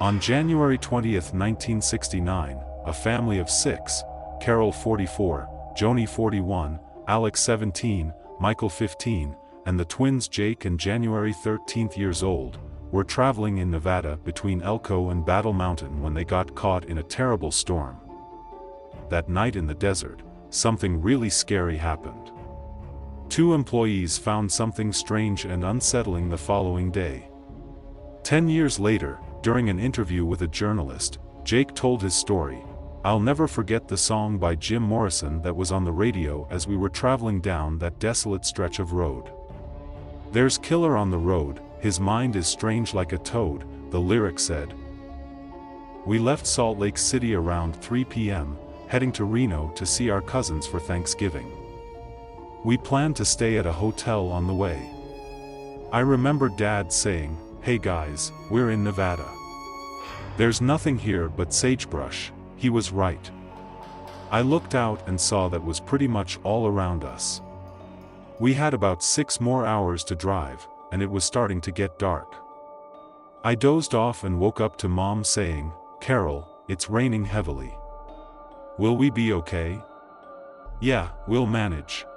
On January 20, 1969, a family of 6, Carol 44, Joni 41, Alex 17, Michael 15, and the twins Jake and January 13 years old, were traveling in Nevada between Elko and Battle Mountain when they got caught in a terrible storm. That night in the desert, something really scary happened. 2 employees found something strange and unsettling the following day. 10 years later, during an interview with a journalist, Jake told his story. "I'll never forget the song by Jim Morrison that was on the radio as we were traveling down that desolate stretch of road. There's killer on the road, his mind is strange like a toad," the lyric said. "We left Salt Lake City around 3 p.m., heading to Reno to see our cousins for Thanksgiving. We planned to stay at a hotel on the way. I remember Dad saying, 'Hey guys, we're in Nevada. There's nothing here but sagebrush.' He was right. I looked out and saw that was pretty much all around us. We had about 6 more hours to drive, and it was starting to get dark. I dozed off and woke up to Mom saying, 'Carol, it's raining heavily. Will we be okay?' 'Yeah, we'll manage.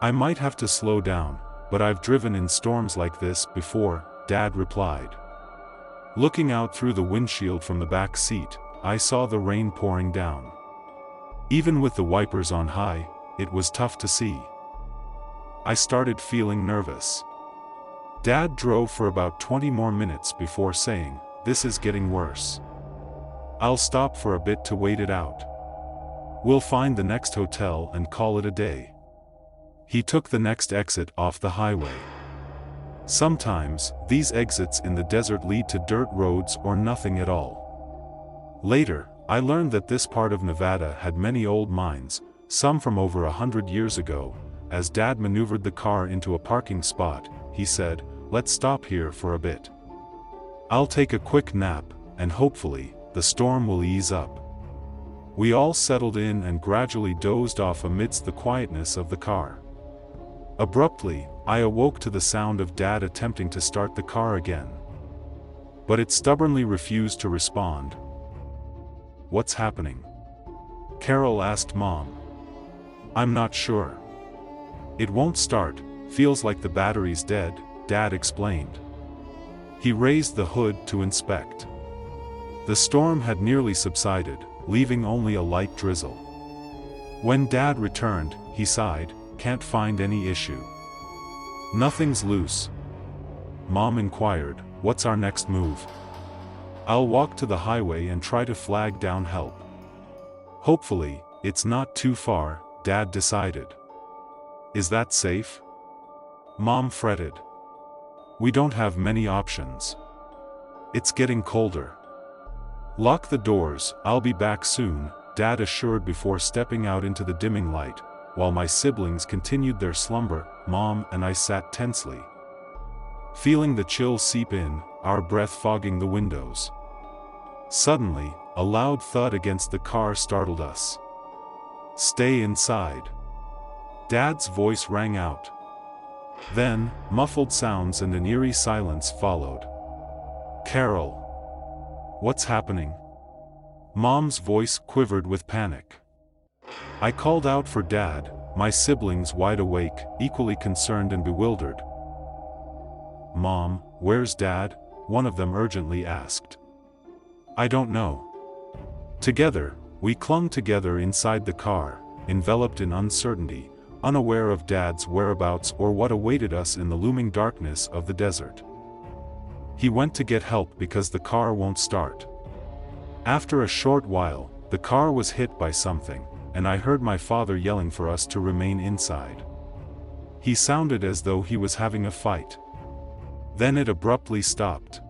I might have to slow down, but I've driven in storms like this before,' Dad replied. Looking out through the windshield from the back seat, I saw the rain pouring down. Even with the wipers on high, it was tough to see. I started feeling nervous. Dad drove for about 20 more minutes before saying, 'This is getting worse. I'll stop for a bit to wait it out. We'll find the next hotel and call it a day.' He took the next exit off the highway. Sometimes, these exits in the desert lead to dirt roads or nothing at all. Later, I learned that this part of Nevada had many old mines, some from over 100 years ago. As Dad maneuvered the car into a parking spot, he said, 'Let's stop here for a bit. I'll take a quick nap, and hopefully, the storm will ease up.' We all settled in and gradually dozed off amidst the quietness of the car. Abruptly, I awoke to the sound of Dad attempting to start the car again. But it stubbornly refused to respond. 'What's happening?' Carol asked Mom. 'I'm not sure. It won't start, feels like the battery's dead,' Dad explained. He raised the hood to inspect. The storm had nearly subsided, leaving only a light drizzle. When Dad returned, he sighed, 'Can't find any issue. Nothing's loose.' Mom inquired, 'What's our next move?' 'I'll walk to the highway and try to flag down help. Hopefully, it's not too far,' Dad decided. 'Is that safe?' Mom fretted. 'We don't have many options. It's getting colder.' 'Lock the doors, I'll be back soon,' Dad assured before stepping out into the dimming light. While my siblings continued their slumber, Mom and I sat tensely, feeling the chill seep in, our breath fogging the windows. Suddenly, a loud thud against the car startled us. 'Stay inside,' Dad's voice rang out. Then, muffled sounds and an eerie silence followed. 'Carol. What's happening?' Mom's voice quivered with panic. I called out for Dad, my siblings wide awake, equally concerned and bewildered. 'Mom, where's Dad?' one of them urgently asked. 'I don't know.' Together, we clung together inside the car, enveloped in uncertainty, unaware of Dad's whereabouts or what awaited us in the looming darkness of the desert. He went to get help because the car won't start. After a short while, the car was hit by something, and I heard my father yelling for us to remain inside. He sounded as though he was having a fight. Then it abruptly stopped.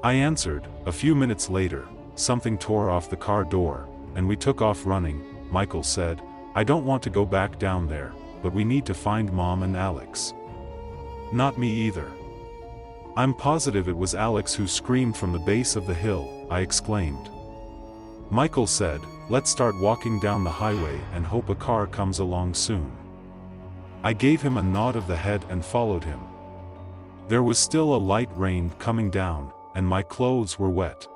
I answered. A few minutes later, something tore off the car door, and we took off running. Michael said, 'I don't want to go back down there, but we need to find Mom and Alex.' 'Not me either.' 'I'm positive it was Alex who screamed from the base of the hill,' I exclaimed. Michael said, 'Let's start walking down the highway and hope a car comes along soon.' I gave him a nod of the head and followed him. There was still a light rain coming down, and my clothes were wet.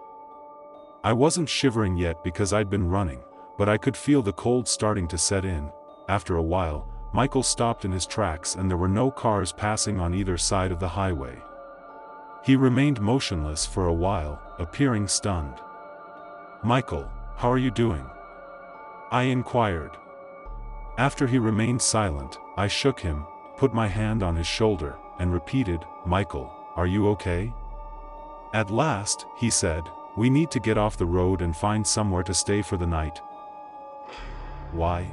I wasn't shivering yet because I'd been running, but I could feel the cold starting to set in. After a while, Michael stopped in his tracks and there were no cars passing on either side of the highway. He remained motionless for a while, appearing stunned. "Michael, how are you doing?" I inquired. After he remained silent, I shook him, put my hand on his shoulder, and repeated, "Michael, are you okay?" At last, he said, "We need to get off the road and find somewhere to stay for the night." "Why?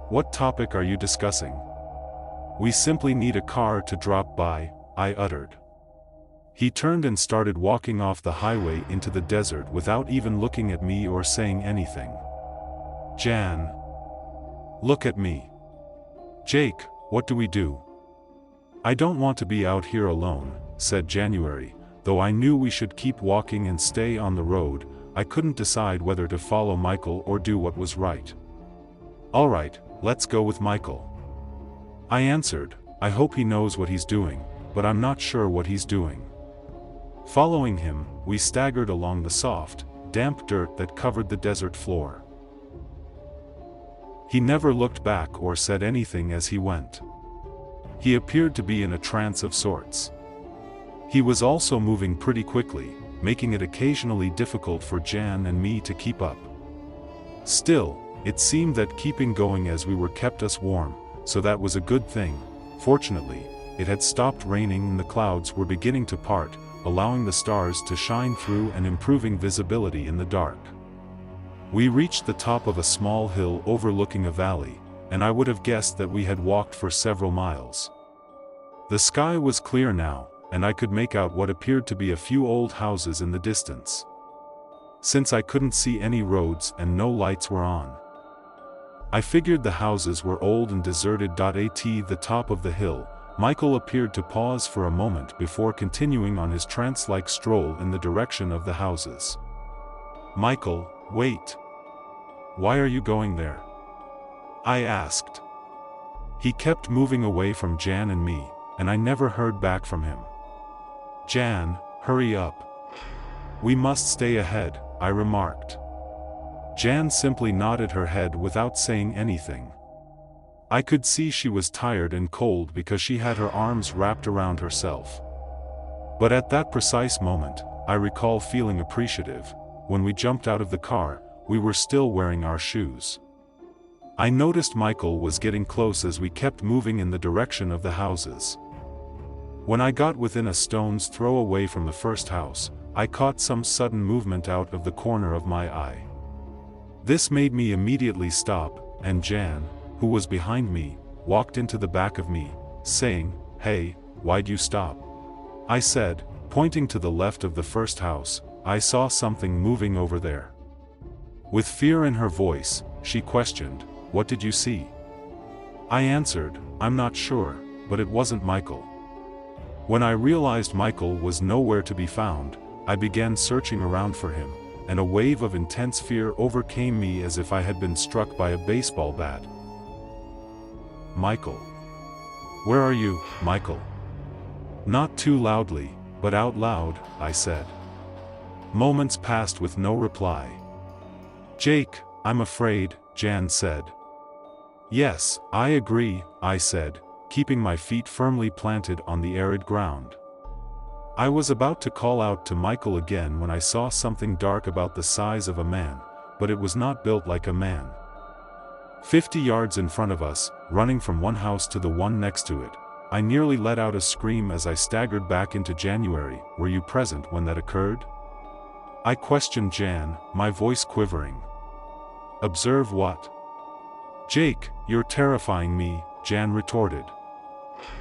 What topic are you discussing?" "We simply need a car to drop by," I uttered. He turned and started walking off the highway into the desert without even looking at me or saying anything. "Jan. Look at me." "Jake, what do we do?" "I don't want to be out here alone," said January. Though I knew we should keep walking and stay on the road, I couldn't decide whether to follow Michael or do what was right. "All right, let's go with Michael," I answered. "I hope he knows what he's doing, but I'm not sure what he's doing." Following him, we staggered along the soft, damp dirt that covered the desert floor. He never looked back or said anything as he went. He appeared to be in a trance of sorts. He was also moving pretty quickly, making it occasionally difficult for Jan and me to keep up. Still, it seemed that keeping going as we were kept us warm, so that was a good thing. Fortunately, it had stopped raining and the clouds were beginning to part, allowing the stars to shine through and improving visibility in the dark. We reached the top of a small hill overlooking a valley, and I would have guessed that we had walked for several miles. The sky was clear now, and I could make out what appeared to be a few old houses in the distance. Since I couldn't see any roads and no lights were on, I figured the houses were old and deserted. At the top of the hill, Michael appeared to pause for a moment before continuing on his trance-like stroll in the direction of the houses. "Michael, wait. Why are you going there?" I asked. He kept moving away from Jan and me, and I never heard back from him. "Jan, hurry up. We must stay ahead," I remarked. Jan simply nodded her head without saying anything. I could see she was tired and cold because she had her arms wrapped around herself. But at that precise moment, I recall feeling appreciative. When we jumped out of the car, we were still wearing our shoes. I noticed Michael was getting close as we kept moving in the direction of the houses. When I got within a stone's throw away from the first house, I caught some sudden movement out of the corner of my eye. This made me immediately stop, and Jan, who was behind me, walked into the back of me, saying, "Hey, why'd you stop?" I said, pointing to the left of the first house. "I saw something moving over there." With fear in her voice, she questioned, "What did you see?" I answered, "I'm not sure, but it wasn't Michael." When I realized Michael was nowhere to be found, I began searching around for him, and a wave of intense fear overcame me as if I had been struck by a baseball bat. "Michael. Where are you, Michael?" Not too loudly, but out loud, I said. Moments passed with no reply. "Jake, I'm afraid," Jan said. "Yes, I agree," I said, keeping my feet firmly planted on the arid ground. I was about to call out to Michael again when I saw something dark about the size of a man, but it was not built like a man. 50 yards in front of us, running from one house to the one next to it, I nearly let out a scream as I staggered back into January. "Were you present when that occurred?" I questioned Jan, my voice quivering. "Observe what?" "Jake, you're terrifying me," Jan retorted.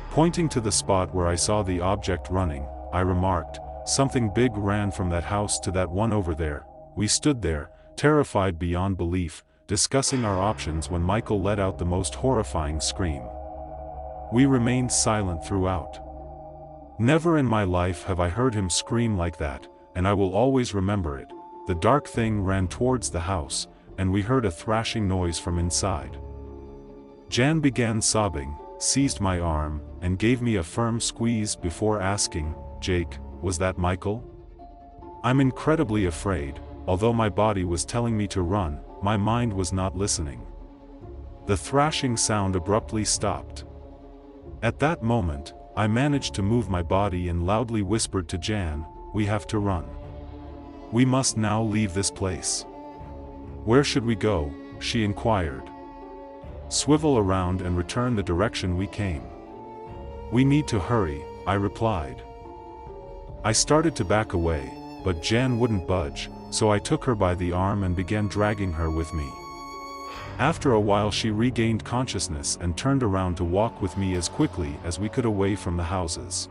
Pointing to the spot where I saw the object running, I remarked, "Something big ran from that house to that one over there." We stood there, terrified beyond belief, discussing our options when Michael let out the most horrifying scream. We remained silent throughout. Never in my life have I heard him scream like that, and I will always remember it. The dark thing ran towards the house, and we heard a thrashing noise from inside. Jan began sobbing, seized my arm, and gave me a firm squeeze before asking, "Jake, was that Michael?" I'm incredibly afraid. Although my body was telling me to run, my mind was not listening. The thrashing sound abruptly stopped. At that moment, I managed to move my body and loudly whispered to Jan, "We have to run. We must now leave this place." "Where should we go?" she inquired. "Swivel around and return the direction we came." "We need to hurry," I replied. I started to back away, but Jan wouldn't budge, so I took her by the arm and began dragging her with me. After a while she regained consciousness and turned around to walk with me as quickly as we could away from the houses.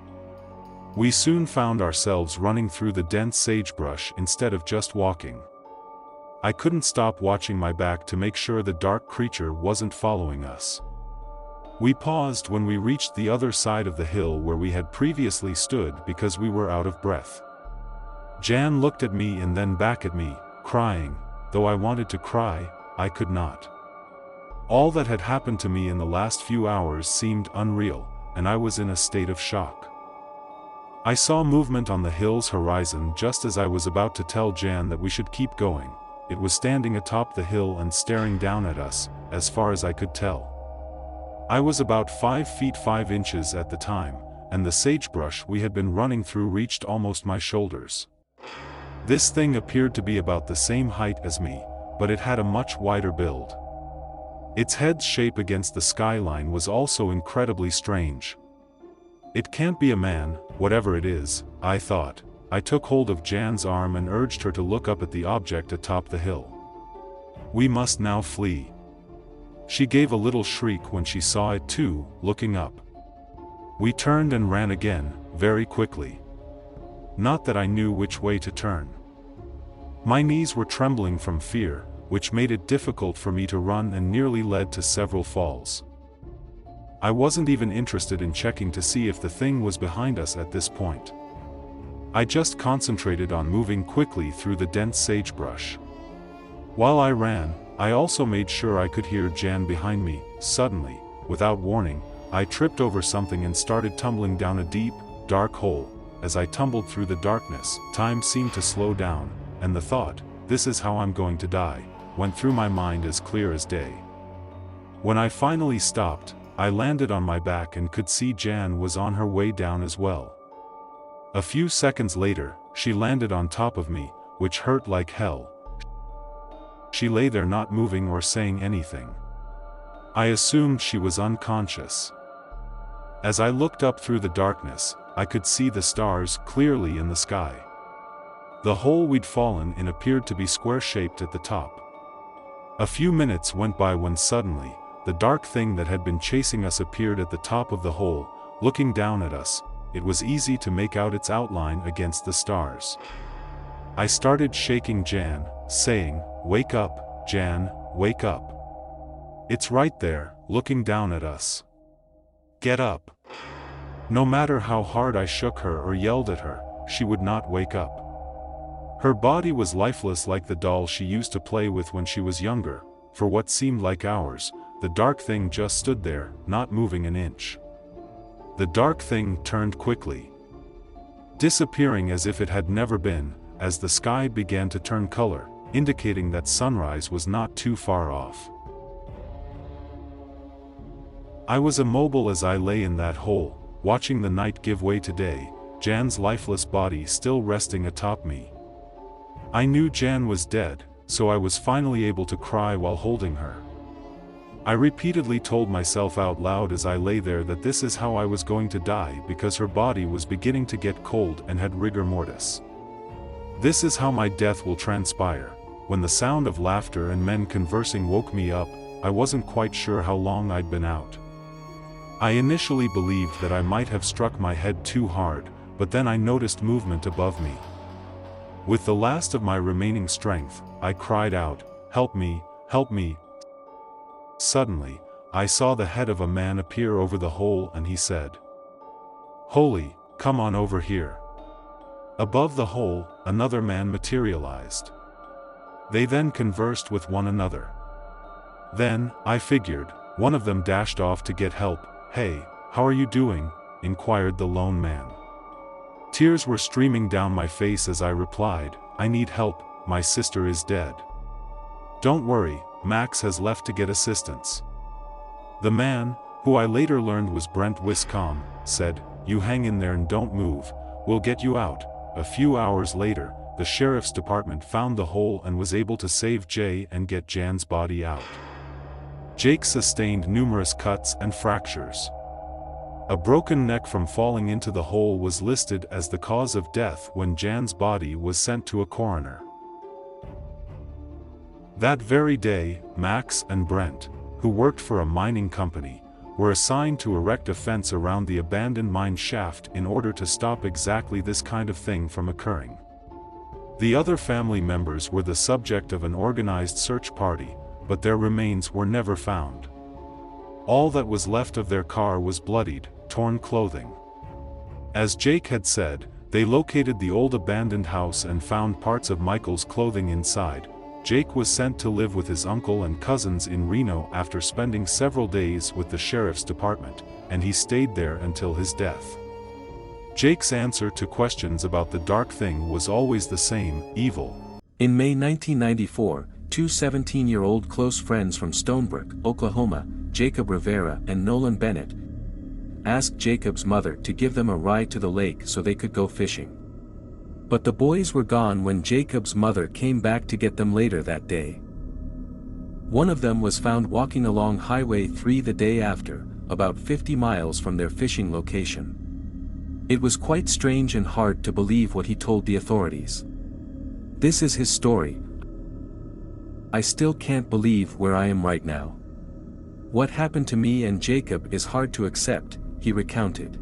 We soon found ourselves running through the dense sagebrush instead of just walking. I couldn't stop watching my back to make sure the dark creature wasn't following us. We paused when we reached the other side of the hill where we had previously stood because we were out of breath. Jan looked at me and then back at me, crying. Though I wanted to cry, I could not. All that had happened to me in the last few hours seemed unreal, and I was in a state of shock. I saw movement on the hill's horizon just as I was about to tell Jan that we should keep going. It was standing atop the hill and staring down at us, as far as I could tell. I was about 5 feet 5 inches at the time, and the sagebrush we had been running through reached almost my shoulders. This thing appeared to be about the same height as me, but it had a much wider build. Its head's shape against the skyline was also incredibly strange. It can't be a man, whatever it is, I thought. I took hold of Jan's arm and urged her to look up at the object atop the hill. "We must now flee." She gave a little shriek when she saw it too, looking up. We turned and ran again, very quickly. Not that I knew which way to turn. My knees were trembling from fear, which made it difficult for me to run and nearly led to several falls. I wasn't even interested in checking to see if the thing was behind us at this point. I just concentrated on moving quickly through the dense sagebrush. While I ran, I also made sure I could hear Jan behind me. Suddenly, without warning, I tripped over something and started tumbling down a deep, dark hole. As I tumbled through the darkness, time seemed to slow down, and the thought, "This is how I'm going to die," went through my mind as clear as day. When I finally stopped, I landed on my back and could see Jan was on her way down as well. A few seconds later, she landed on top of me, which hurt like hell. She lay there not moving or saying anything. I assumed she was unconscious. As I looked up through the darkness, I could see the stars clearly in the sky. The hole we'd fallen in appeared to be square-shaped at the top. A few minutes went by when suddenly, the dark thing that had been chasing us appeared at the top of the hole, looking down at us. It was easy to make out its outline against the stars. I started shaking Jan, saying, "Wake up, Jan, wake up. It's right there, looking down at us. Get up." No matter how hard I shook her or yelled at her, she would not wake up. Her body was lifeless like the doll she used to play with when she was younger. For what seemed like hours, the dark thing just stood there, not moving an inch. The dark thing turned quickly, disappearing as if it had never been, as the sky began to turn color, indicating that sunrise was not too far off. I was immobile as I lay in that hole, watching the night give way to day, Jan's lifeless body still resting atop me. I knew Jan was dead, so I was finally able to cry while holding her. I repeatedly told myself out loud as I lay there that this is how I was going to die because her body was beginning to get cold and had rigor mortis. This is how my death will transpire. When the sound of laughter and men conversing woke me up, I wasn't quite sure how long I'd been out. I initially believed that I might have struck my head too hard, but then I noticed movement above me. With the last of my remaining strength, I cried out, "Help me, help me." Suddenly, I saw the head of a man appear over the hole and he said, "Holy, come on over here." Above the hole, another man materialized. They then conversed with one another. Then, I figured, one of them dashed off to get help. "Hey, how are you doing?" inquired the lone man. Tears were streaming down my face as I replied, "I need help, my sister is dead." "Don't worry, Max has left to get assistance." The man, who I later learned was Brent Wiscombe, said, "You hang in there and don't move, we'll get you out." A few hours later, the sheriff's department found the hole and was able to save Jay and get Jan's body out. Jake sustained numerous cuts and fractures. A broken neck from falling into the hole was listed as the cause of death when Jan's body was sent to a coroner. That very day, Max and Brent, who worked for a mining company, were assigned to erect a fence around the abandoned mine shaft in order to stop exactly this kind of thing from occurring. The other family members were the subject of an organized search party, but their remains were never found. All that was left of their car was bloodied, torn clothing. As Jake had said, they located the old abandoned house and found parts of Michael's clothing inside. Jake was sent to live with his uncle and cousins in Reno after spending several days with the sheriff's department, and he stayed there until his death. Jake's answer to questions about the dark thing was always the same: evil. In May 1994, two 17-year-old close friends from Stonebrook, Oklahoma, Jacob Rivera and Nolan Bennett, asked Jacob's mother to give them a ride to the lake so they could go fishing. But the boys were gone when Jacob's mother came back to get them later that day. One of them was found walking along Highway 3 the day after, about 50 miles from their fishing location. It was quite strange and hard to believe what he told the authorities. This is his story. "I still can't believe where I am right now. What happened to me and Jacob is hard to accept," he recounted.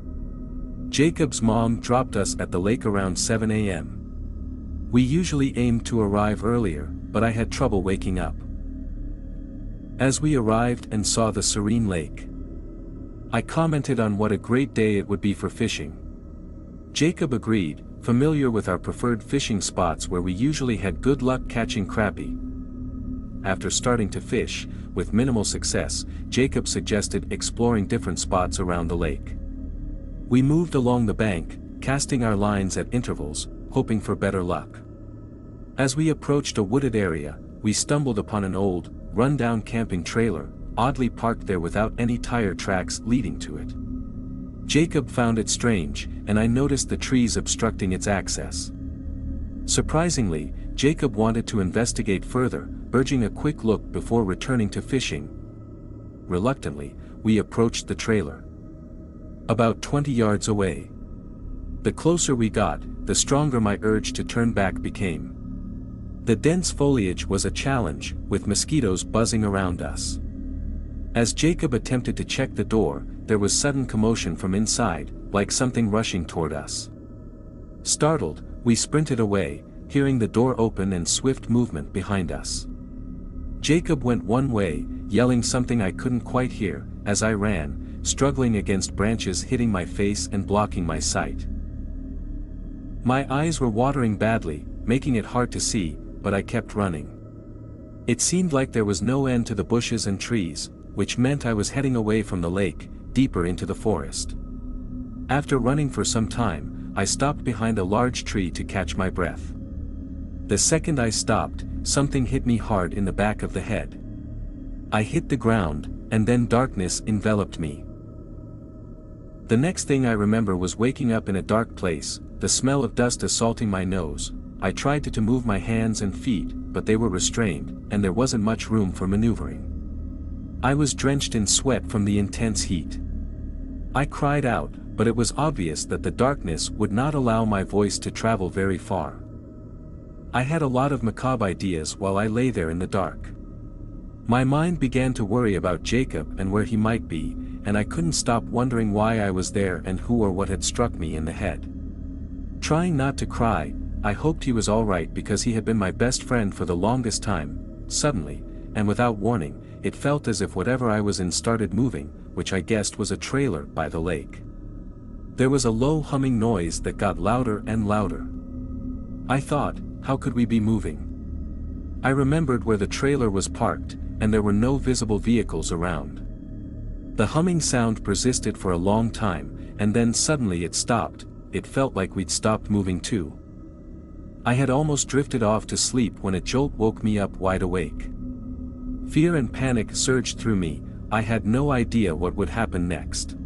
Jacob's mom dropped us at the lake around 7 a.m. We usually aimed to arrive earlier, but I had trouble waking up. As we arrived and saw the serene lake, I commented on what a great day it would be for fishing. Jacob agreed, familiar with our preferred fishing spots where we usually had good luck catching crappie. After starting to fish, with minimal success, Jacob suggested exploring different spots around the lake. We moved along the bank, casting our lines at intervals, hoping for better luck. As we approached a wooded area, we stumbled upon an old, run-down camping trailer, oddly parked there without any tire tracks leading to it. Jacob found it strange, and I noticed the trees obstructing its access. Surprisingly, Jacob wanted to investigate further, urging a quick look before returning to fishing. Reluctantly, we approached the trailer. About 20 yards away. The closer we got, the stronger my urge to turn back became. The dense foliage was a challenge, with mosquitoes buzzing around us. As Jacob attempted to check the door, there was sudden commotion from inside, like something rushing toward us. Startled, we sprinted away, hearing the door open and swift movement behind us. Jacob went one way, yelling something I couldn't quite hear, as I ran, struggling against branches hitting my face and blocking my sight. My eyes were watering badly, making it hard to see, but I kept running. It seemed like there was no end to the bushes and trees, which meant I was heading away from the lake, deeper into the forest. After running for some time, I stopped behind a large tree to catch my breath. The second I stopped, something hit me hard in the back of the head. I hit the ground, and then darkness enveloped me. The next thing I remember was waking up in a dark place, the smell of dust assaulting my nose. I tried to move my hands and feet, but they were restrained, and there wasn't much room for maneuvering. I was drenched in sweat from the intense heat. I cried out, but it was obvious that the darkness would not allow my voice to travel very far. I had a lot of macabre ideas while I lay there in the dark. My mind began to worry about Jacob and where he might be, and I couldn't stop wondering why I was there and who or what had struck me in the head. Trying not to cry, I hoped he was alright because he had been my best friend for the longest time. Suddenly, and without warning, it felt as if whatever I was in started moving, which I guessed was a trailer by the lake. There was a low humming noise that got louder and louder. I thought, how could we be moving? I remembered where the trailer was parked, and there were no visible vehicles around. The humming sound persisted for a long time, and then suddenly it stopped, it felt like we'd stopped moving too. I had almost drifted off to sleep when a jolt woke me up wide awake. Fear and panic surged through me. I had no idea what would happen next.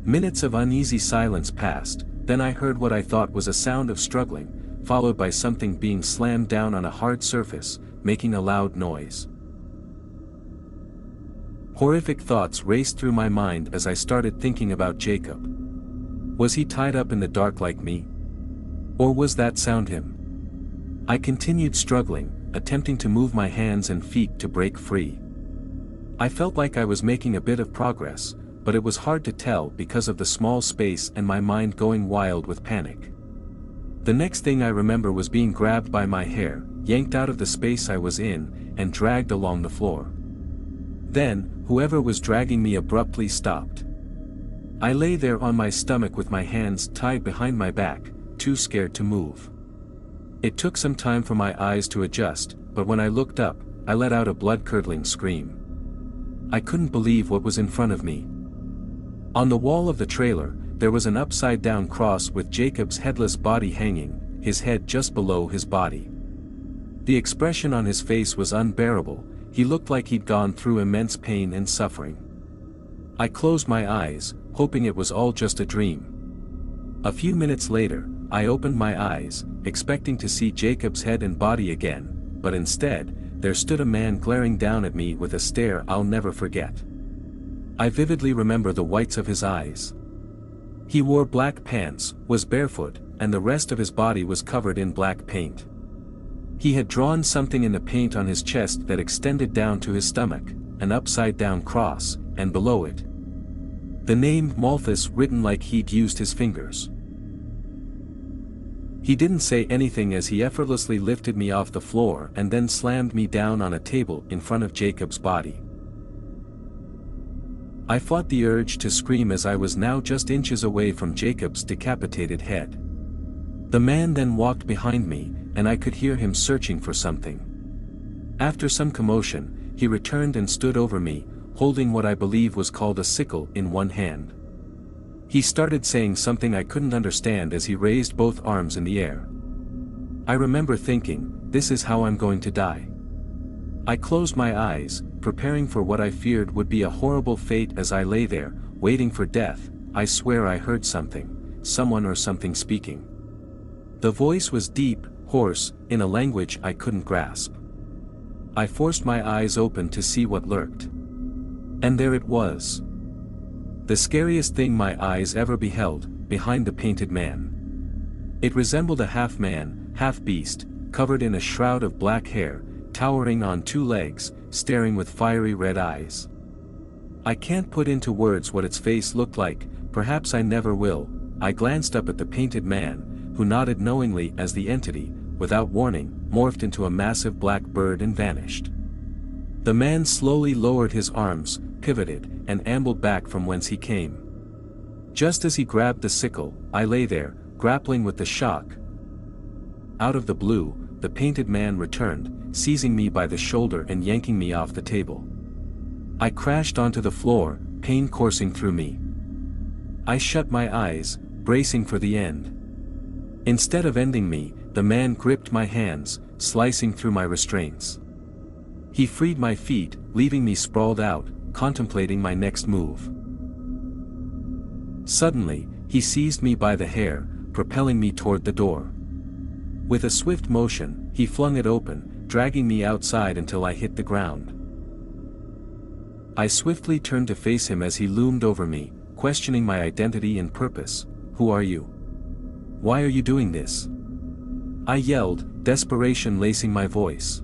Minutes of uneasy silence passed, then I heard what I thought was a sound of struggling, followed by something being slammed down on a hard surface, making a loud noise. Horrific thoughts raced through my mind as I started thinking about Jacob. Was he tied up in the dark like me? Or was that sound him? I continued struggling, attempting to move my hands and feet to break free. I felt like I was making a bit of progress, but it was hard to tell because of the small space and my mind going wild with panic. The next thing I remember was being grabbed by my hair, yanked out of the space I was in, and dragged along the floor. Then, whoever was dragging me abruptly stopped. I lay there on my stomach with my hands tied behind my back, too scared to move. It took some time for my eyes to adjust, but when I looked up, I let out a blood-curdling scream. I couldn't believe what was in front of me. On the wall of the trailer, there was an upside-down cross with Jacob's headless body hanging, his head just below his body. The expression on his face was unbearable. He looked like he'd gone through immense pain and suffering. I closed my eyes, hoping it was all just a dream. A few minutes later, I opened my eyes, expecting to see Jacob's head and body again, but instead, there stood a man glaring down at me with a stare I'll never forget. I vividly remember the whites of his eyes. He wore black pants, was barefoot, and the rest of his body was covered in black paint. He had drawn something in the paint on his chest that extended down to his stomach, an upside-down cross, and below it, the name Malthus written like he'd used his fingers. He didn't say anything as he effortlessly lifted me off the floor and then slammed me down on a table in front of Jacob's body. I fought the urge to scream as I was now just inches away from Jacob's decapitated head. The man then walked behind me, and I could hear him searching for something. After some commotion, he returned and stood over me, holding what I believe was called a sickle in one hand. He started saying something I couldn't understand as he raised both arms in the air. I remember thinking, this is how I'm going to die. I closed my eyes, preparing for what I feared would be a horrible fate as I lay there, waiting for death. I swear I heard something, someone or something speaking. The voice was deep, hoarse, in a language I couldn't grasp. I forced my eyes open to see what lurked. And there it was. The scariest thing my eyes ever beheld, behind the painted man. It resembled a half-man, half-beast, covered in a shroud of black hair, towering on two legs, staring with fiery red eyes. I can't put into words what its face looked like, perhaps I never will. I glanced up at the painted man, who nodded knowingly as the entity, without warning, morphed into a massive black bird and vanished. The man slowly lowered his arms, pivoted, and ambled back from whence he came. Just as he grabbed the sickle, I lay there, grappling with the shock. Out of the blue, the painted man returned, seizing me by the shoulder and yanking me off the table. I crashed onto the floor, pain coursing through me. I shut my eyes, bracing for the end. Instead of ending me, the man gripped my hands, slicing through my restraints. He freed my feet, leaving me sprawled out, contemplating my next move. Suddenly, he seized me by the hair, propelling me toward the door. With a swift motion, he flung it open, dragging me outside until I hit the ground. I swiftly turned to face him as he loomed over me, questioning my identity and purpose. Who are you? Why are you doing this? I yelled, desperation lacing my voice.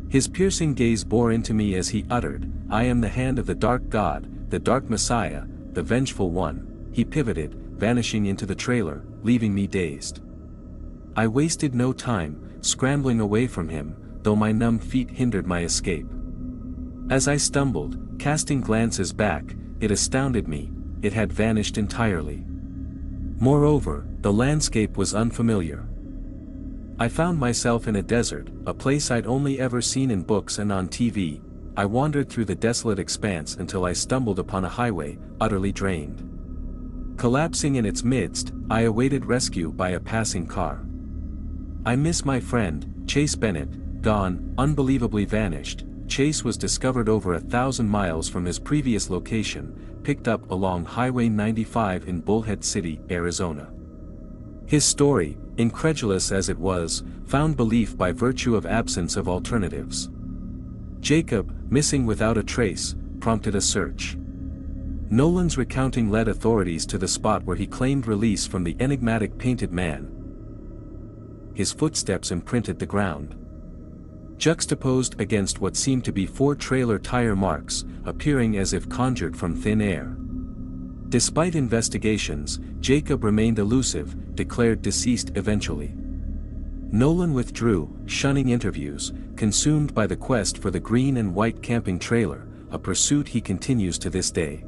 His piercing gaze bore into me as he uttered, I am the hand of the dark god, the dark messiah, the vengeful one. He pivoted, vanishing into the trailer, leaving me dazed. I wasted no time, scrambling away from him, though my numb feet hindered my escape. As I stumbled, casting glances back, it astounded me, it had vanished entirely. Moreover, the landscape was unfamiliar. I found myself in a desert, a place I'd only ever seen in books and on TV. I wandered through the desolate expanse until I stumbled upon a highway, utterly drained. Collapsing in its midst, I awaited rescue by a passing car. I miss my friend, Chase Bennett, gone, unbelievably vanished. Chase was discovered over 1,000 miles from his previous location, picked up along Highway 95 in Bullhead City, Arizona. His story, incredulous as it was, found belief by virtue of absence of alternatives. Jacob, missing without a trace, prompted a search. Nolan's recounting led authorities to the spot where he claimed release from the enigmatic painted man. His footsteps imprinted the ground. Juxtaposed against what seemed to be 4 trailer tire marks, appearing as if conjured from thin air. Despite investigations, Jacob remained elusive, declared deceased eventually. Nolan withdrew, shunning interviews, consumed by the quest for the green and white camping trailer, a pursuit he continues to this day.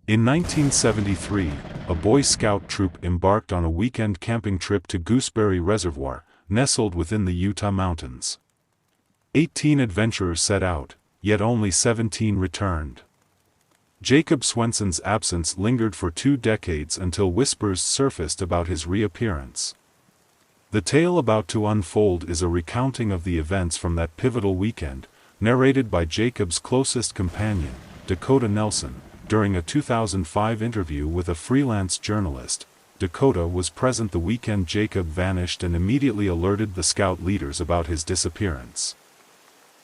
In 1973, a Boy Scout troop embarked on a weekend camping trip to Gooseberry Reservoir, nestled within the Utah mountains. 18 adventurers set out, yet only 17 returned. Jacob Swenson's absence lingered for 2 decades until whispers surfaced about his reappearance. The tale about to unfold is a recounting of the events from that pivotal weekend, narrated by Jacob's closest companion, Dakota Nelson. During a 2005 interview with a freelance journalist, Dakota was present the weekend Jacob vanished and immediately alerted the scout leaders about his disappearance.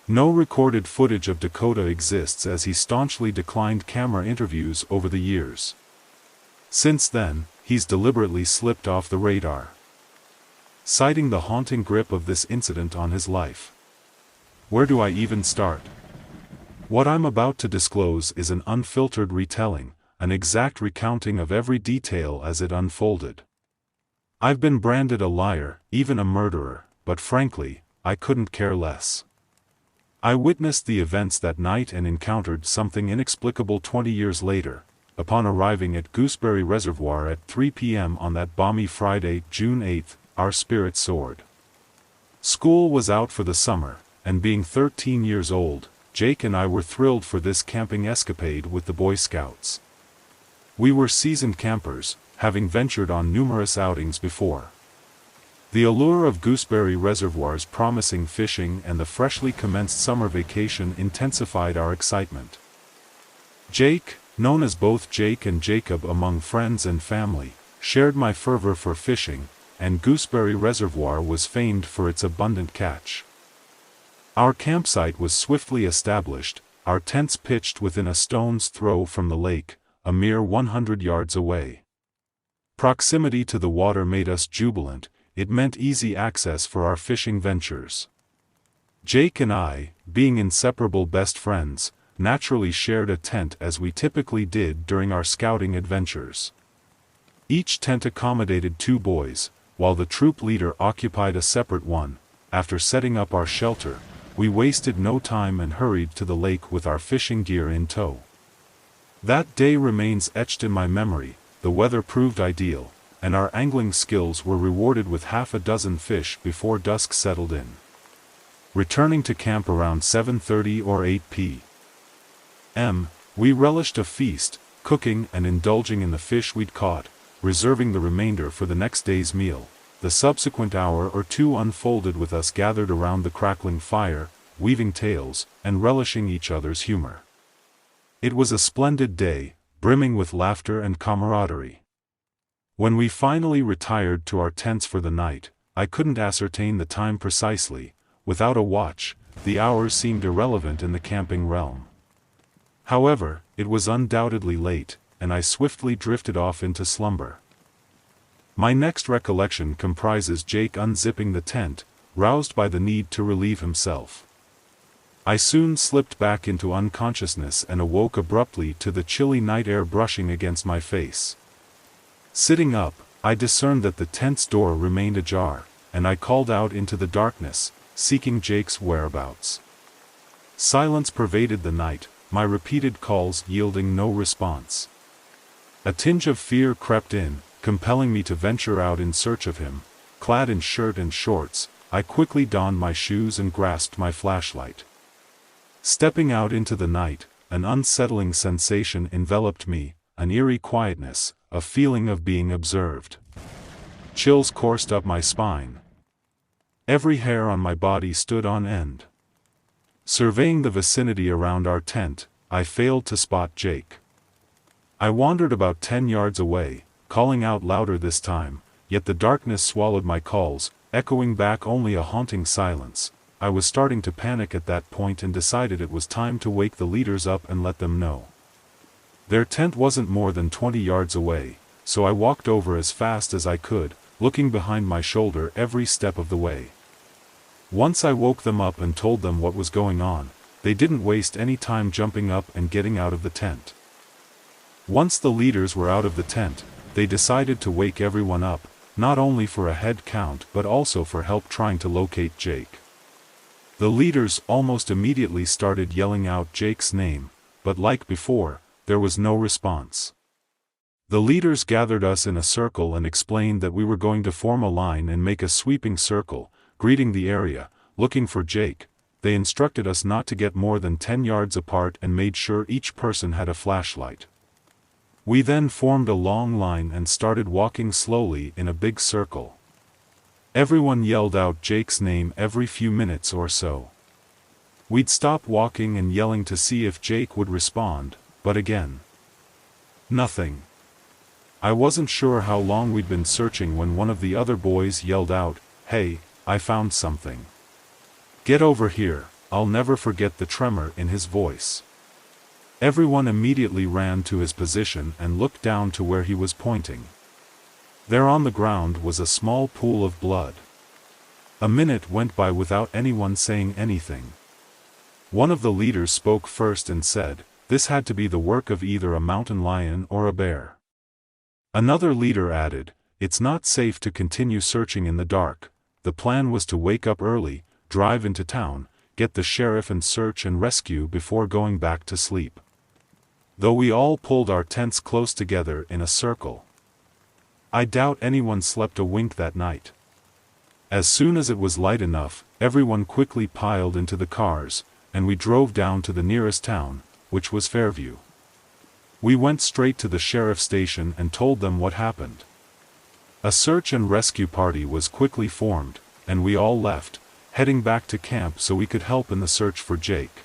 No recorded footage of Dakota exists as he staunchly declined camera interviews over the years. Since then, he's deliberately slipped off the radar, citing the haunting grip of this incident on his life. Where do I even start? What I'm about to disclose is an unfiltered retelling, an exact recounting of every detail as it unfolded. I've been branded a liar, even a murderer, but frankly, I couldn't care less. I witnessed the events that night and encountered something inexplicable 20 years later, upon arriving at Gooseberry Reservoir at 3 p.m. on that balmy Friday, June 8, our spirits soared. School was out for the summer, and being 13 years old, Jake and I were thrilled for this camping escapade with the Boy Scouts. We were seasoned campers, having ventured on numerous outings before. The allure of Gooseberry Reservoir's promising fishing and the freshly commenced summer vacation intensified our excitement. Jake, known as both Jake and Jacob among friends and family, shared my fervor for fishing, and Gooseberry Reservoir was famed for its abundant catch. Our campsite was swiftly established, our tents pitched within a stone's throw from the lake, a mere 100 yards away. Proximity to the water made us jubilant, it meant easy access for our fishing ventures. Jake and I, being inseparable best friends, naturally shared a tent as we typically did during our scouting adventures. Each tent accommodated 2 boys, while the troop leader occupied a separate one. After setting up our shelter, we wasted no time and hurried to the lake with our fishing gear in tow. That day remains etched in my memory. The weather proved ideal, and our angling skills were rewarded with half a dozen fish before dusk settled in. Returning to camp around 7:30 or 8 p.m., we relished a feast, cooking and indulging in the fish we'd caught, reserving the remainder for the next day's meal. The subsequent hour or 2 unfolded with us gathered around the crackling fire, weaving tales, and relishing each other's humor. It was a splendid day, brimming with laughter and camaraderie. When we finally retired to our tents for the night, I couldn't ascertain the time precisely. Without a watch, the hours seemed irrelevant in the camping realm. However, it was undoubtedly late, and I swiftly drifted off into slumber. My next recollection comprises Jake unzipping the tent, roused by the need to relieve himself. I soon slipped back into unconsciousness and awoke abruptly to the chilly night air brushing against my face. Sitting up, I discerned that the tent's door remained ajar, and I called out into the darkness, seeking Jake's whereabouts. Silence pervaded the night, my repeated calls yielding no response. A tinge of fear crept in, compelling me to venture out in search of him. Clad in shirt and shorts, I quickly donned my shoes and grasped my flashlight. Stepping out into the night, an unsettling sensation enveloped me, an eerie quietness, a feeling of being observed. Chills coursed up my spine. Every hair on my body stood on end. Surveying the vicinity around our tent, I failed to spot Jake. I wandered about 10 yards away, calling out louder this time, yet the darkness swallowed my calls, echoing back only a haunting silence. I was starting to panic at that point and decided it was time to wake the leaders up and let them know. Their tent wasn't more than 20 yards away, so I walked over as fast as I could, looking behind my shoulder every step of the way. Once I woke them up and told them what was going on, they didn't waste any time jumping up and getting out of the tent. Once the leaders were out of the tent, they decided to wake everyone up, not only for a head count but also for help trying to locate Jake. The leaders almost immediately started yelling out Jake's name, but like before, there was no response. The leaders gathered us in a circle and explained that we were going to form a line and make a sweeping circle, greeting the area, looking for Jake. They instructed us not to get more than 10 yards apart and made sure each person had a flashlight. We then formed a long line and started walking slowly in a big circle. Everyone yelled out Jake's name every few minutes or so. We'd stop walking and yelling to see if Jake would respond, but again, nothing. I wasn't sure how long we'd been searching when one of the other boys yelled out, "Hey, I found something. Get over here." I'll never forget the tremor in his voice. Everyone immediately ran to his position and looked down to where he was pointing. There on the ground was a small pool of blood. A minute went by without anyone saying anything. One of the leaders spoke first and said, "This had to be the work of either a mountain lion or a bear." Another leader added, "It's not safe to continue searching in the dark." The plan was to wake up early, drive into town, get the sheriff and search and rescue before going back to sleep. Though we all pulled our tents close together in a circle, I doubt anyone slept a wink that night. As soon as it was light enough, everyone quickly piled into the cars, and we drove down to the nearest town, which was Fairview. We went straight to the sheriff's station and told them what happened. A search and rescue party was quickly formed, and we all left, heading back to camp so we could help in the search for Jake.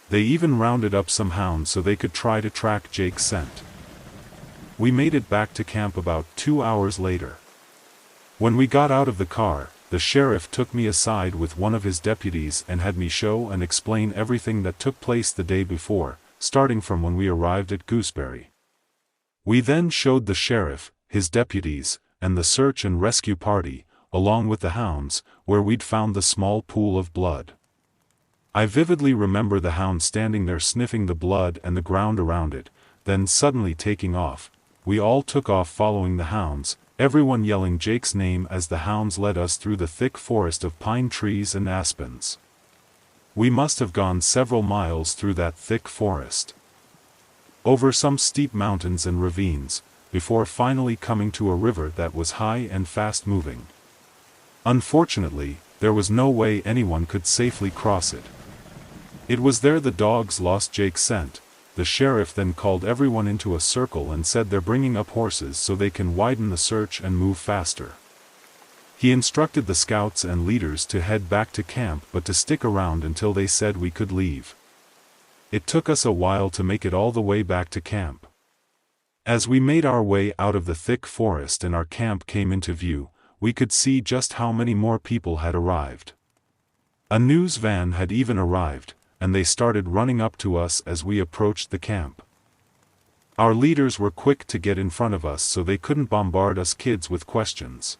They even rounded up some hounds so they could try to track Jake's scent. We made it back to camp about 2 hours later. When we got out of the car, the sheriff took me aside with one of his deputies and had me show and explain everything that took place the day before, starting from when we arrived at Gooseberry. We then showed the sheriff, his deputies, and the search and rescue party, along with the hounds, where we'd found the small pool of blood. I vividly remember the hound standing there sniffing the blood and the ground around it, then suddenly taking off. We all took off following the hounds, everyone yelling Jake's name as the hounds led us through the thick forest of pine trees and aspens. We must have gone several miles through that thick forest, over some steep mountains and ravines, before finally coming to a river that was high and fast-moving. Unfortunately, there was no way anyone could safely cross it. It was there the dogs lost Jake's scent. The sheriff then called everyone into a circle and said they're bringing up horses so they can widen the search and move faster. He instructed the scouts and leaders to head back to camp but to stick around until they said we could leave. It took us a while to make it all the way back to camp. As we made our way out of the thick forest and our camp came into view, we could see just how many more people had arrived. A news van had even arrived, and they started running up to us as we approached the camp. Our leaders were quick to get in front of us so they couldn't bombard us kids with questions.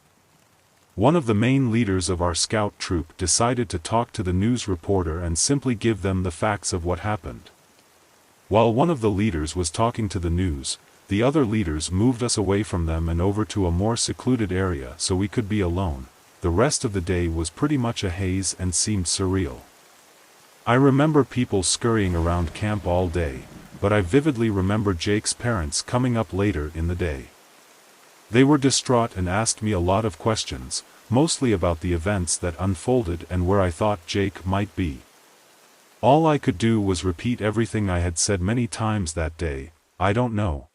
One of the main leaders of our scout troop decided to talk to the news reporter and simply give them the facts of what happened. While one of the leaders was talking to the news, the other leaders moved us away from them and over to a more secluded area so we could be alone. The rest of the day was pretty much a haze and seemed surreal. I remember people scurrying around camp all day, but I vividly remember Jake's parents coming up later in the day. They were distraught and asked me a lot of questions, mostly about the events that unfolded and where I thought Jake might be. All I could do was repeat everything I had said many times that day, I don't know.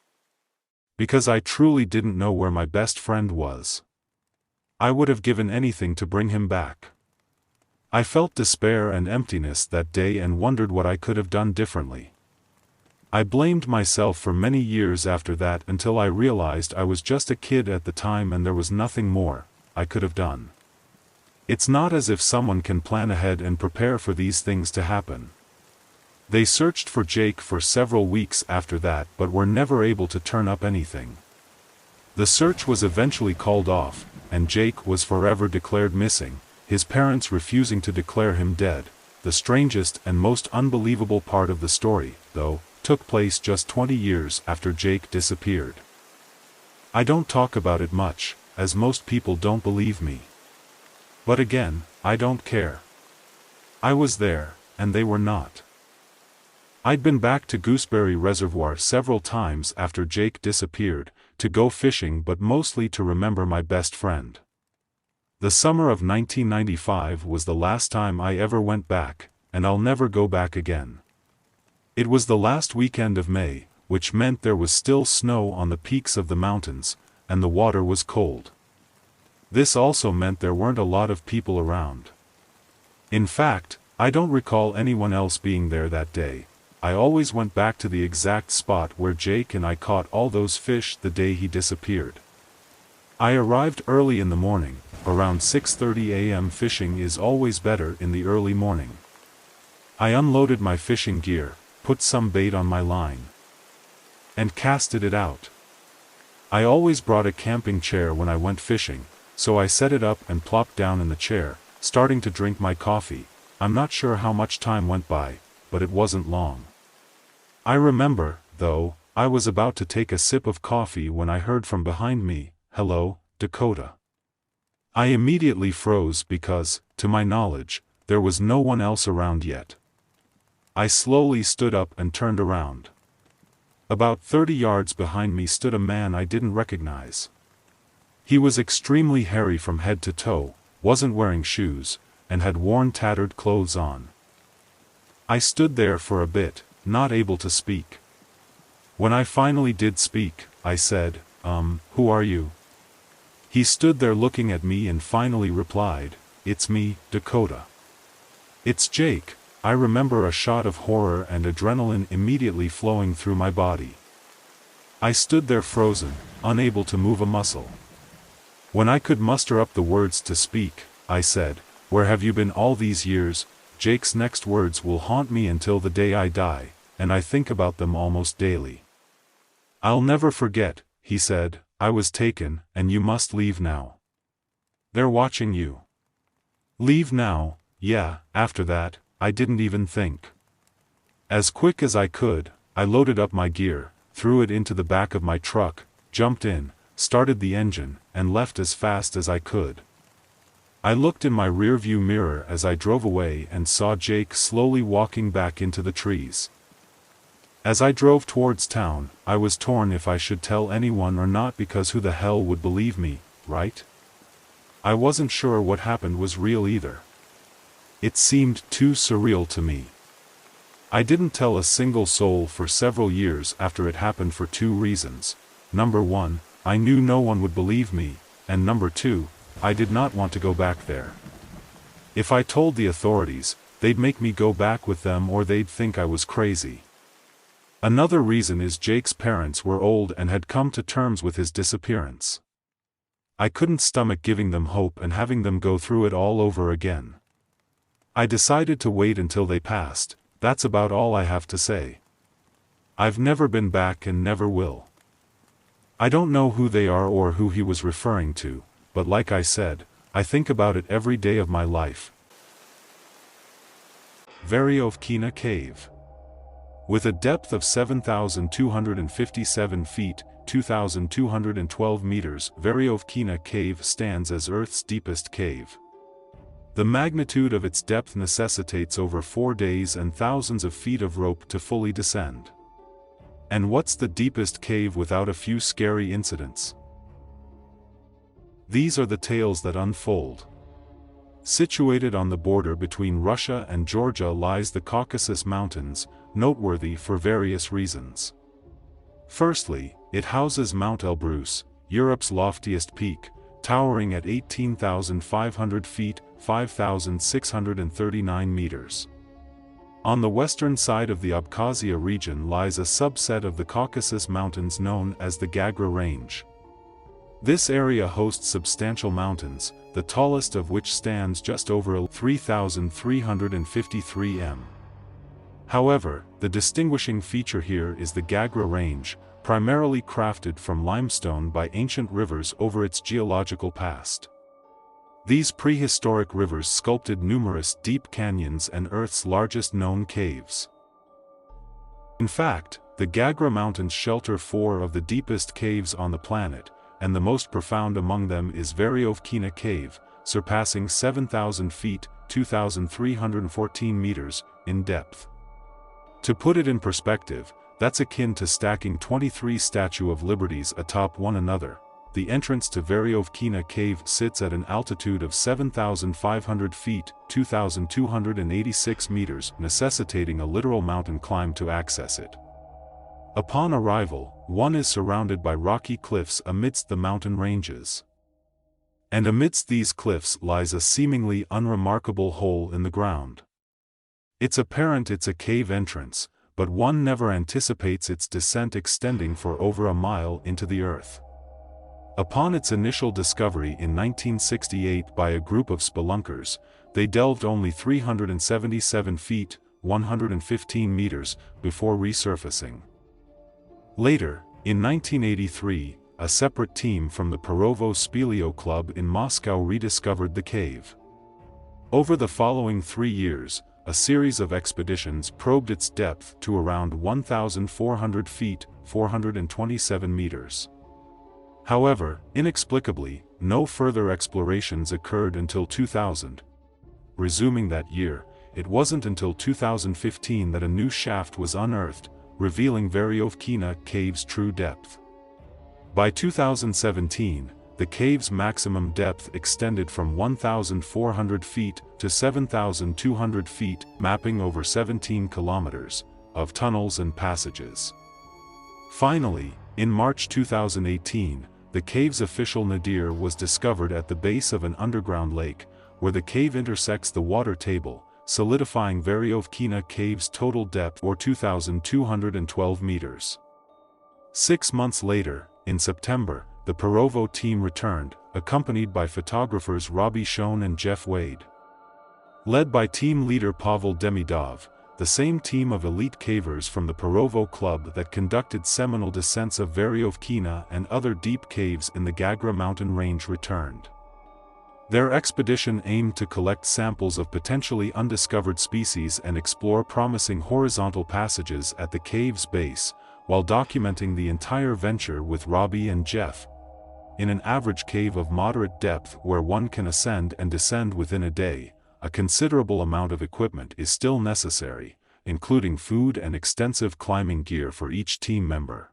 Because I truly didn't know where my best friend was. I would have given anything to bring him back. I felt despair and emptiness that day and wondered what I could have done differently. I blamed myself for many years after that until I realized I was just a kid at the time and there was nothing more I could have done. It's not as if someone can plan ahead and prepare for these things to happen. They searched for Jake for several weeks after that but were never able to turn up anything. The search was eventually called off, and Jake was forever declared missing, his parents refusing to declare him dead. The strangest and most unbelievable part of the story, though, took place just 20 years after Jake disappeared. I don't talk about it much, as most people don't believe me. But again, I don't care. I was there, and they were not. I'd been back to Gooseberry Reservoir several times after Jake disappeared, to go fishing but mostly to remember my best friend. The summer of 1995 was the last time I ever went back, and I'll never go back again. It was the last weekend of May, which meant there was still snow on the peaks of the mountains, and the water was cold. This also meant there weren't a lot of people around. In fact, I don't recall anyone else being there that day. I always went back to the exact spot where Jake and I caught all those fish the day he disappeared. I arrived early in the morning, around 6:30 a.m. Fishing is always better in the early morning. I unloaded my fishing gear, put some bait on my line, and casted it out. I always brought a camping chair when I went fishing, so I set it up and plopped down in the chair, starting to drink my coffee. I'm not sure how much time went by, but it wasn't long. I remember, though, I was about to take a sip of coffee when I heard from behind me, "Hello, Dakota." I immediately froze because, to my knowledge, there was no one else around yet. I slowly stood up and turned around. About 30 yards behind me stood a man I didn't recognize. He was extremely hairy from head to toe, wasn't wearing shoes, and had worn tattered clothes on. I stood there for a bit, not able to speak. When I finally did speak, I said, "Who are you?" He stood there looking at me and finally replied, "It's me, Dakota." "It's Jake." I remember a shot of horror and adrenaline immediately flowing through my body. I stood there frozen, unable to move a muscle. When I could muster up the words to speak, I said, "Where have you been all these years?" Jake's next words will haunt me until the day I die, and I think about them almost daily. "I'll never forget," he said, "I was taken, and you must leave now. They're watching you." Leave now? Yeah, after that, I didn't even think. As quick as I could, I loaded up my gear, threw it into the back of my truck, jumped in, started the engine, and left as fast as I could. I looked in my rearview mirror as I drove away and saw Jake slowly walking back into the trees. As I drove towards town, I was torn if I should tell anyone or not because who the hell would believe me, right? I wasn't sure what happened was real either. It seemed too surreal to me. I didn't tell a single soul for several years after it happened for two reasons. Number one, I knew no one would believe me, and number two, I did not want to go back there. If I told the authorities, they'd make me go back with them or they'd think I was crazy. Another reason is Jake's parents were old and had come to terms with his disappearance. I couldn't stomach giving them hope and having them go through it all over again. I decided to wait until they passed. That's about all I have to say. I've never been back and never will. I don't know who they are or who he was referring to, but like I said, I think about it every day of my life. Veriovkina Cave. With a depth of 7,257 feet, 2,212 meters, Veriovkina Cave stands as Earth's deepest cave. The magnitude of its depth necessitates over 4 days and thousands of feet of rope to fully descend. And what's the deepest cave without a few scary incidents? These are the tales that unfold. Situated on the border between Russia and Georgia lies the Caucasus Mountains, noteworthy for various reasons. Firstly, it houses Mount Elbrus, Europe's loftiest peak, towering at 18,500 feet, 5,639 meters. On the western side of the Abkhazia region lies a subset of the Caucasus Mountains known as the Gagra Range. This area hosts substantial mountains, the tallest of which stands just over 3,353 m. However, the distinguishing feature here is the Gagra Range, primarily crafted from limestone by ancient rivers over its geological past. These prehistoric rivers sculpted numerous deep canyons and Earth's largest known caves. In fact, the Gagra Mountains shelter 4 of the deepest caves on the planet, and the most profound among them is Veryovkina Cave, surpassing 7,000 feet, 2,314 meters, in depth. To put it in perspective, that's akin to stacking 23 Statue of Liberties atop one another. The entrance to Veryovkina Cave sits at an altitude of 7,500 feet, 2,286 meters, necessitating a literal mountain climb to access it. Upon arrival, one is surrounded by rocky cliffs amidst the mountain ranges. And amidst these cliffs lies a seemingly unremarkable hole in the ground. It's apparent it's a cave entrance, but one never anticipates its descent extending for over a mile into the earth. Upon its initial discovery in 1968 by a group of spelunkers, they delved only 377 feet, 115 meters, before resurfacing. Later, in 1983, a separate team from the Perovo Speleo Club in Moscow rediscovered the cave. Over the following 3 years, a series of expeditions probed its depth to around 1,400 feet, 427 meters. However, inexplicably, no further explorations occurred until 2000. Resuming that year, it wasn't until 2015 that a new shaft was unearthed, revealing Veryovkina Cave's true depth. By 2017, the cave's maximum depth extended from 1,400 feet to 7,200 feet, mapping over 17 kilometers of tunnels and passages. Finally, in March 2018, the cave's official nadir was discovered at the base of an underground lake, where the cave intersects the water table, solidifying Veryovkina Cave's total depth or 2,212 meters. 6 months later, in September, the Perovo team returned, accompanied by photographers Robbie Schoen and Jeff Wade. Led by team leader Pavel Demidov, the same team of elite cavers from the Perovo Club that conducted seminal descents of Veryovkina and other deep caves in the Gagra mountain range returned. Their expedition aimed to collect samples of potentially undiscovered species and explore promising horizontal passages at the cave's base, while documenting the entire venture with Robbie and Jeff. In an average cave of moderate depth where one can ascend and descend within a day, a considerable amount of equipment is still necessary, including food and extensive climbing gear for each team member.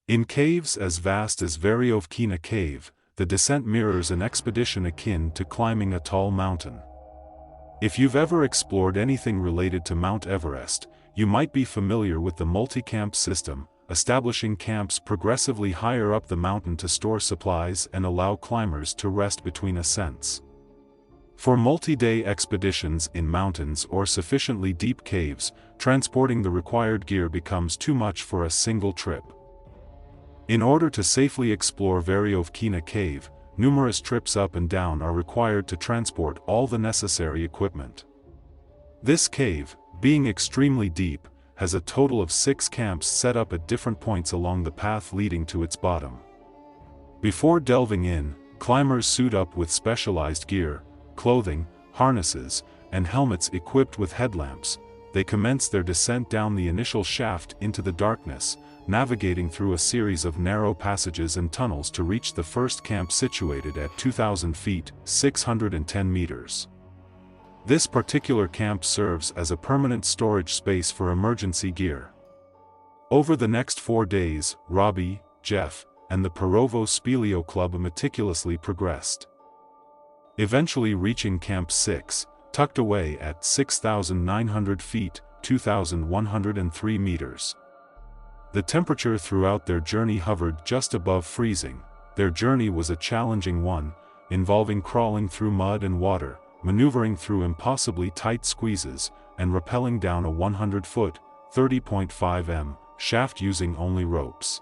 In caves as vast as Veryovkina Cave, the descent mirrors an expedition akin to climbing a tall mountain. If you've ever explored anything related to Mount Everest, you might be familiar with the multi-camp system, establishing camps progressively higher up the mountain to store supplies and allow climbers to rest between ascents. For multi-day expeditions in mountains or sufficiently deep caves, transporting the required gear becomes too much for a single trip. In order to safely explore Veryovkina Cave, numerous trips up and down are required to transport all the necessary equipment. This cave, being extremely deep, has a total of 6 camps set up at different points along the path leading to its bottom. Before delving in, climbers suit up with specialized gear, clothing, harnesses, and helmets equipped with headlamps. They commence their descent down the initial shaft into the darkness, navigating through a series of narrow passages and tunnels to reach the first camp situated at 2,000 feet, 610 meters. This particular camp serves as a permanent storage space for emergency gear. Over the next 4 days, Robbie, Jeff, and the Perovo Speleo Club meticulously progressed. eventually reaching Camp 6, tucked away at 6,900 feet, 2,103 meters. The temperature throughout their journey hovered just above freezing. Their journey was a challenging one, involving crawling through mud and water, maneuvering through impossibly tight squeezes, and rappelling down a 100-foot, 30.5 m, shaft using only ropes.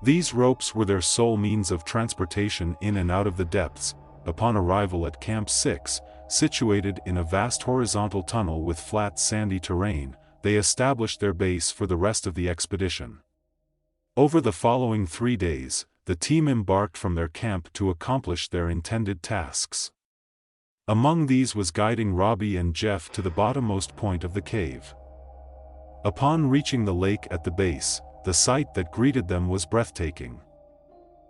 These ropes were their sole means of transportation in and out of the depths. Upon arrival at Camp 6, situated in a vast horizontal tunnel with flat sandy terrain, they established their base for the rest of the expedition. Over the following 3 days, the team embarked from their camp to accomplish their intended tasks. Among these was guiding Robbie and Jeff to the bottommost point of the cave. Upon reaching the lake at the base, the sight that greeted them was breathtaking.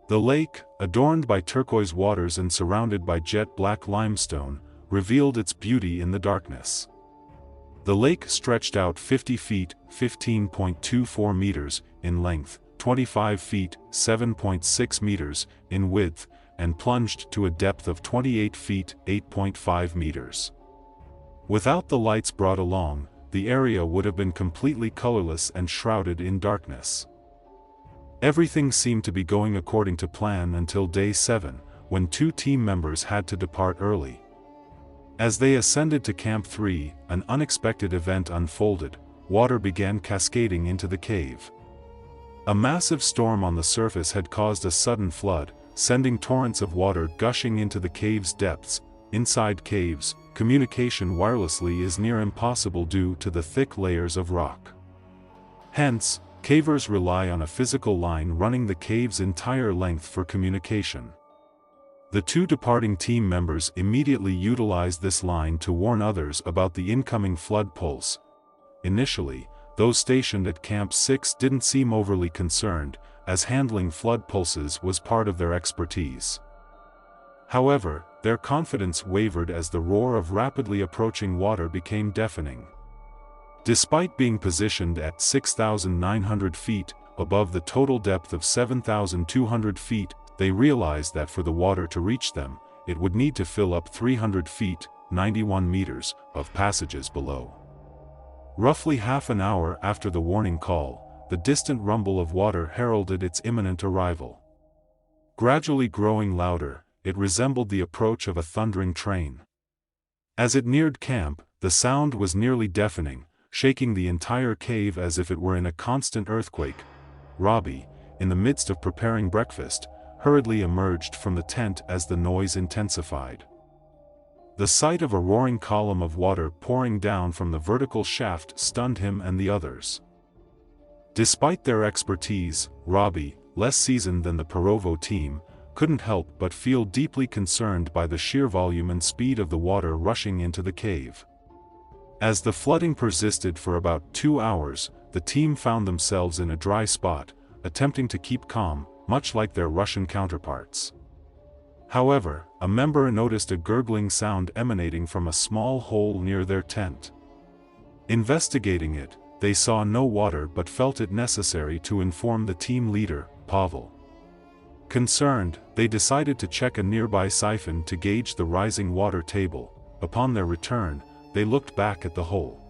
The lake, adorned by turquoise waters and surrounded by jet-black limestone, revealed its beauty in the darkness. The lake stretched out 50 feet, 15.24 meters, in length, 25 feet, 7.6 meters, in width, and plunged to a depth of 28 feet, 8.5 meters. Without the lights brought along, the area would have been completely colorless and shrouded in darkness. Everything seemed to be going according to plan until day 7, when 2 team members had to depart early. As they ascended to Camp 3, an unexpected event unfolded. Water began cascading into the cave. A massive storm on the surface had caused a sudden flood, sending torrents of water gushing into the cave's depths. Inside caves, communication wirelessly is near impossible due to the thick layers of rock. Hence, cavers rely on a physical line running the cave's entire length for communication. The 2 departing team members immediately utilized this line to warn others about the incoming flood pulse. Initially, those stationed at Camp 6 didn't seem overly concerned, as handling flood pulses was part of their expertise. However, their confidence wavered as the roar of rapidly approaching water became deafening. Despite being positioned at 6,900 feet, above the total depth of 7,200 feet, they realized that for the water to reach them, it would need to fill up 300 feet, 91 meters, of passages below. Roughly half an hour after the warning call, the distant rumble of water heralded its imminent arrival. Gradually growing louder, it resembled the approach of a thundering train. As it neared camp, the sound was nearly deafening, shaking the entire cave as if it were in a constant earthquake. Robbie, in the midst of preparing breakfast, hurriedly emerged from the tent as the noise intensified. The sight of a roaring column of water pouring down from the vertical shaft stunned him and the others. Despite their expertise, Robbie, less seasoned than the Perovo team, couldn't help but feel deeply concerned by the sheer volume and speed of the water rushing into the cave. As the flooding persisted for about 2 hours, the team found themselves in a dry spot, attempting to keep calm, much like their Russian counterparts. However, a member noticed a gurgling sound emanating from a small hole near their tent. Investigating it, they saw no water but felt it necessary to inform the team leader, Pavel. Concerned, they decided to check a nearby siphon to gauge the rising water table. Upon their return, they looked back at the hole.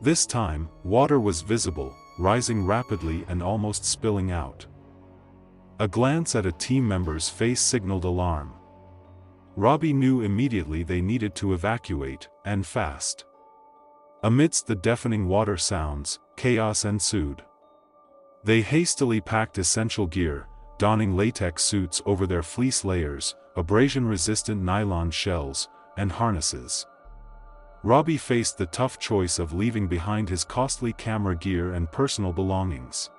This time, water was visible, rising rapidly and almost spilling out. A glance at a team member's face signaled alarm. Robbie knew immediately they needed to evacuate, and fast. Amidst the deafening water sounds, chaos ensued. They hastily packed essential gear, donning latex suits over their fleece layers, abrasion-resistant nylon shells, and harnesses. Robbie faced the tough choice of leaving behind his costly camera gear and personal belongings.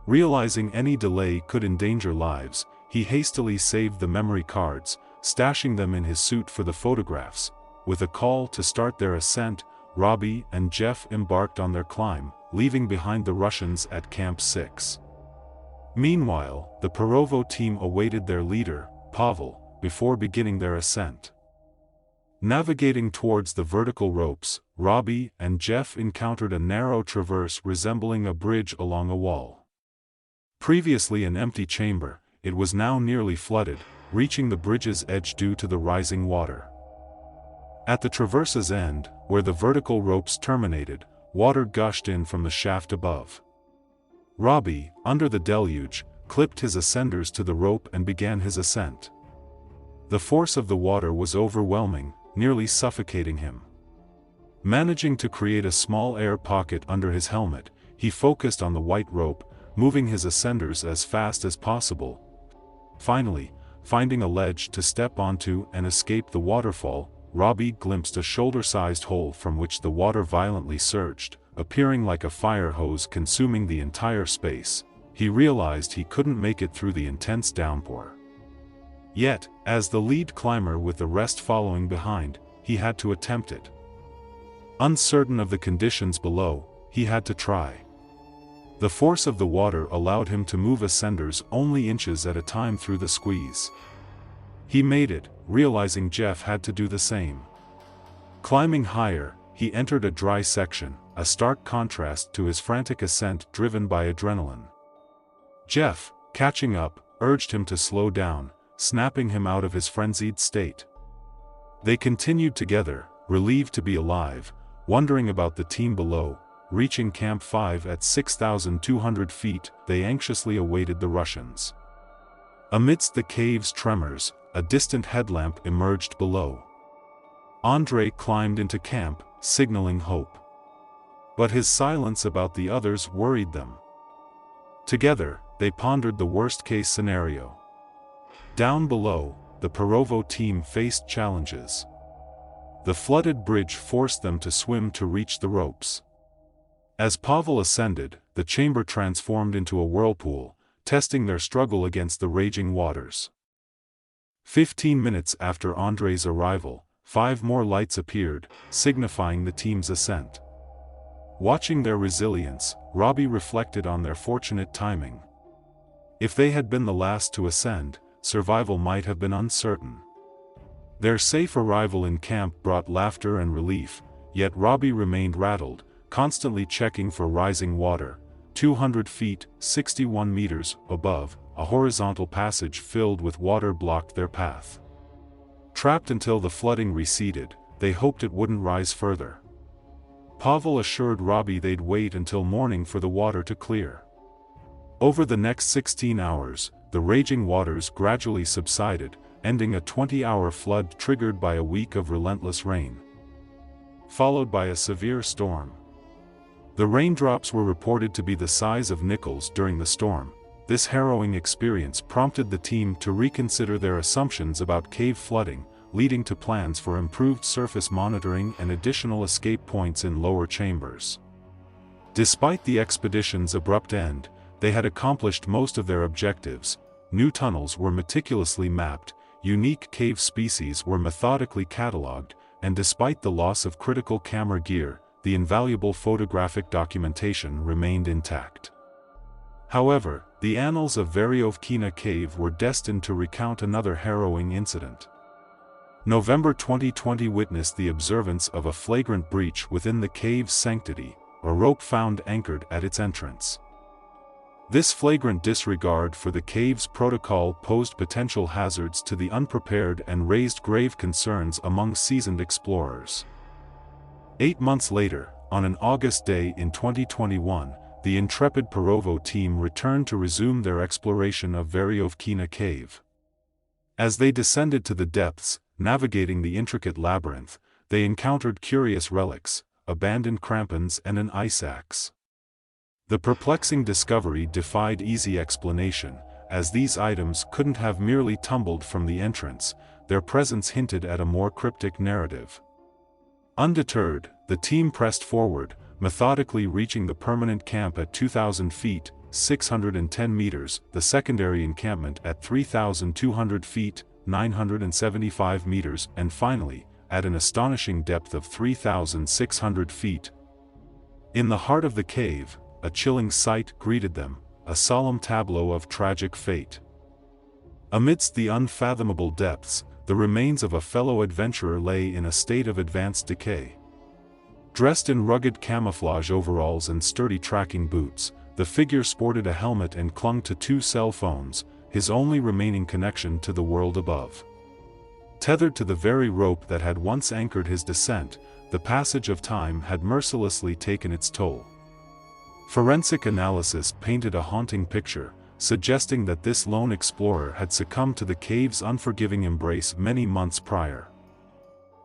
Realizing any delay could endanger lives, he hastily saved the memory cards, stashing them in his suit for the photographs. With a call to start their ascent, Robbie and Jeff embarked on their climb, leaving behind the Russians at Camp 6. Meanwhile, the Perovo team awaited their leader, Pavel, before beginning their ascent. Navigating towards the vertical ropes, Robbie and Jeff encountered a narrow traverse resembling a bridge along a wall. Previously an empty chamber, it was now nearly flooded, reaching the bridge's edge due to the rising water. At the traverse's end, where the vertical ropes terminated, water gushed in from the shaft above. Robbie, under the deluge, clipped his ascenders to the rope and began his ascent. The force of the water was overwhelming, nearly suffocating him. Managing to create a small air pocket under his helmet, he focused on the white rope, moving his ascenders as fast as possible. Finally, finding a ledge to step onto and escape the waterfall, Robbie glimpsed a shoulder-sized hole from which the water violently surged, appearing like a fire hose consuming the entire space. He realized he couldn't make it through the intense downpour. Yet, as the lead climber with the rest following behind, he had to attempt it. Uncertain of the conditions below, he had to try. The force of the water allowed him to move ascenders only inches at a time through the squeeze. He made it, realizing Jeff had to do the same. Climbing higher, he entered a dry section, a stark contrast to his frantic ascent driven by adrenaline. Jeff, catching up, urged him to slow down, snapping him out of his frenzied state. They continued together, relieved to be alive, wondering about the team below. Reaching Camp 5 at 6,200 feet, they anxiously awaited the Russians. Amidst the cave's tremors, a distant headlamp emerged below. Andrei climbed into camp, signaling hope. But his silence about the others worried them. Together, they pondered the worst-case scenario. Down below, the Perovo team faced challenges. The flooded bridge forced them to swim to reach the ropes. As Pavel ascended, the chamber transformed into a whirlpool, testing their struggle against the raging waters. 15 minutes after Andrei's arrival, 5 more lights appeared, signifying the team's ascent. Watching their resilience, Robbie reflected on their fortunate timing. If they had been the last to ascend, survival might have been uncertain. Their safe arrival in camp brought laughter and relief, yet Robbie remained rattled, constantly checking for rising water. 200 feet, 61 meters, above, a horizontal passage filled with water blocked their path. Trapped until the flooding receded, they hoped it wouldn't rise further. Pavel assured Robbie they'd wait until morning for the water to clear. Over the next 16 hours, the raging waters gradually subsided, ending a 20-hour flood triggered by a week of relentless rain, followed by a severe storm. The raindrops were reported to be the size of nickels during the storm. This harrowing experience prompted the team to reconsider their assumptions about cave flooding, leading to plans for improved surface monitoring and additional escape points in lower chambers. Despite the expedition's abrupt end, they had accomplished most of their objectives. New tunnels were meticulously mapped, unique cave species were methodically catalogued, and despite the loss of critical camera gear, the invaluable photographic documentation remained intact. However, the annals of Veryovkina Cave were destined to recount another harrowing incident. November 2020 witnessed the observance of a flagrant breach within the cave's sanctity, a rope found anchored at its entrance. This flagrant disregard for the cave's protocol posed potential hazards to the unprepared and raised grave concerns among seasoned explorers. 8 months later, on an August day in 2021, the intrepid Perovo team returned to resume their exploration of Veryovkina Cave. As they descended to the depths, navigating the intricate labyrinth, they encountered curious relics, abandoned crampons and an ice axe. The perplexing discovery defied easy explanation, as these items couldn't have merely tumbled from the entrance. Their presence hinted at a more cryptic narrative. Undeterred, the team pressed forward, methodically reaching the permanent camp at 2,000 feet, 610 meters, the secondary encampment at 3,200 feet, 975 meters, and finally, at an astonishing depth of 3,600 feet. In the heart of the cave, a chilling sight greeted them, a solemn tableau of tragic fate. Amidst the unfathomable depths, the remains of a fellow adventurer lay in a state of advanced decay. Dressed in rugged camouflage overalls and sturdy tracking boots, the figure sported a helmet and clung to 2 cell phones, his only remaining connection to the world above. Tethered to the very rope that had once anchored his descent, the passage of time had mercilessly taken its toll. Forensic analysis painted a haunting picture, suggesting that this lone explorer had succumbed to the cave's unforgiving embrace many months prior.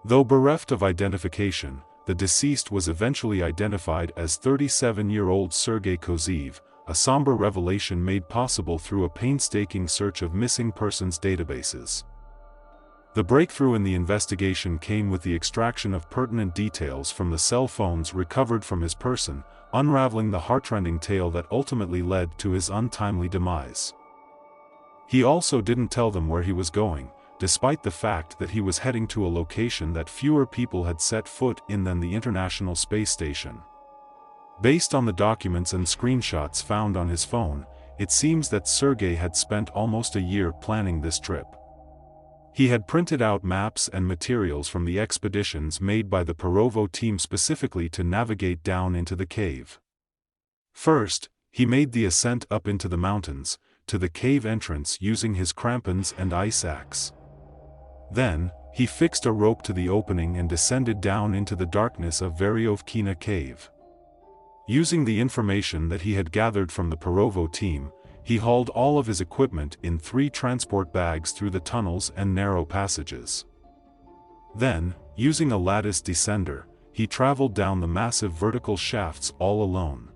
Though bereft of identification, the deceased was eventually identified as 37-year-old Sergei Kozev, a somber revelation made possible through a painstaking search of missing persons databases. The breakthrough in the investigation came with the extraction of pertinent details from the cell phones recovered from his person, unraveling the heartrending tale that ultimately led to his untimely demise. He also didn't tell them where he was going, despite the fact that he was heading to a location that fewer people had set foot in than the International Space Station. Based on the documents and screenshots found on his phone, it seems that Sergei had spent almost a year planning this trip. He had printed out maps and materials from the expeditions made by the Perovo team specifically to navigate down into the cave. First, he made the ascent up into the mountains, to the cave entrance using his crampons and ice axe. Then, he fixed a rope to the opening and descended down into the darkness of Veryovkina cave. Using the information that he had gathered from the Perovo team, he hauled all of his equipment in 3 transport bags through the tunnels and narrow passages. Then, using a lattice descender, he traveled down the massive vertical shafts all alone.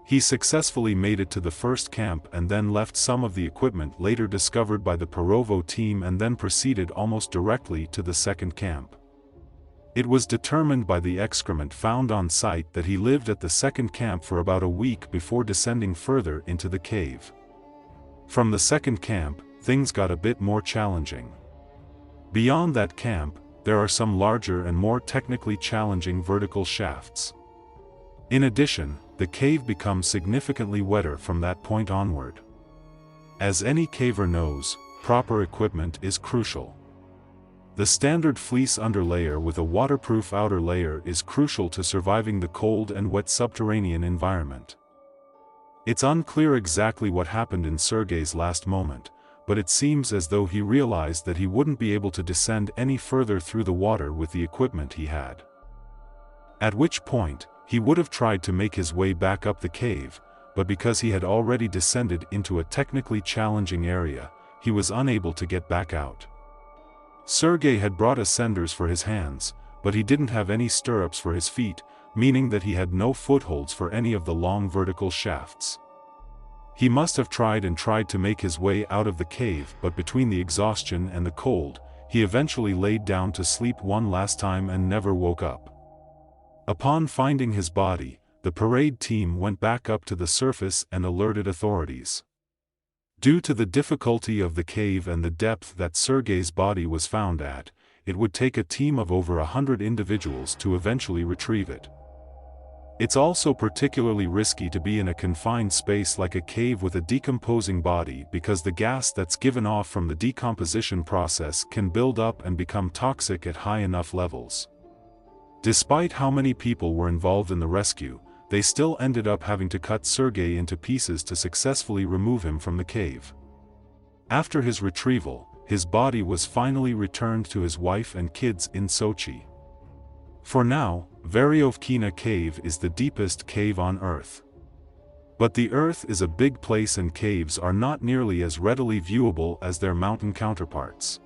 He successfully made it to the first camp and then left some of the equipment later discovered by the Perovo team and then proceeded almost directly to the second camp. It was determined by the excrement found on site that he lived at the second camp for about a week before descending further into the cave. From the second camp, things got a bit more challenging. Beyond that camp, there are some larger and more technically challenging vertical shafts. In addition, the cave becomes significantly wetter from that point onward. As any caver knows, proper equipment is crucial. The standard fleece underlayer with a waterproof outer layer is crucial to surviving the cold and wet subterranean environment. It's unclear exactly what happened in Sergei's last moment, but it seems as though he realized that he wouldn't be able to descend any further through the water with the equipment he had. At which point, he would have tried to make his way back up the cave, but because he had already descended into a technically challenging area, he was unable to get back out. Sergei had brought ascenders for his hands, but he didn't have any stirrups for his feet, meaning that he had no footholds for any of the long vertical shafts. He must have tried to make his way out of the cave, but between the exhaustion and the cold, he eventually laid down to sleep one last time and never woke up. Upon finding his body, the parade team went back up to the surface and alerted authorities. Due to the difficulty of the cave and the depth that Sergei's body was found at, it would take a team of over 100 individuals to eventually retrieve it. It's also particularly risky to be in a confined space like a cave with a decomposing body because the gas that's given off from the decomposition process can build up and become toxic at high enough levels. Despite how many people were involved in the rescue, they still ended up having to cut Sergei into pieces to successfully remove him from the cave. After his retrieval, his body was finally returned to his wife and kids in Sochi. For now, Veryovkina cave is the deepest cave on Earth. But the Earth is a big place and caves are not nearly as readily viewable as their mountain counterparts.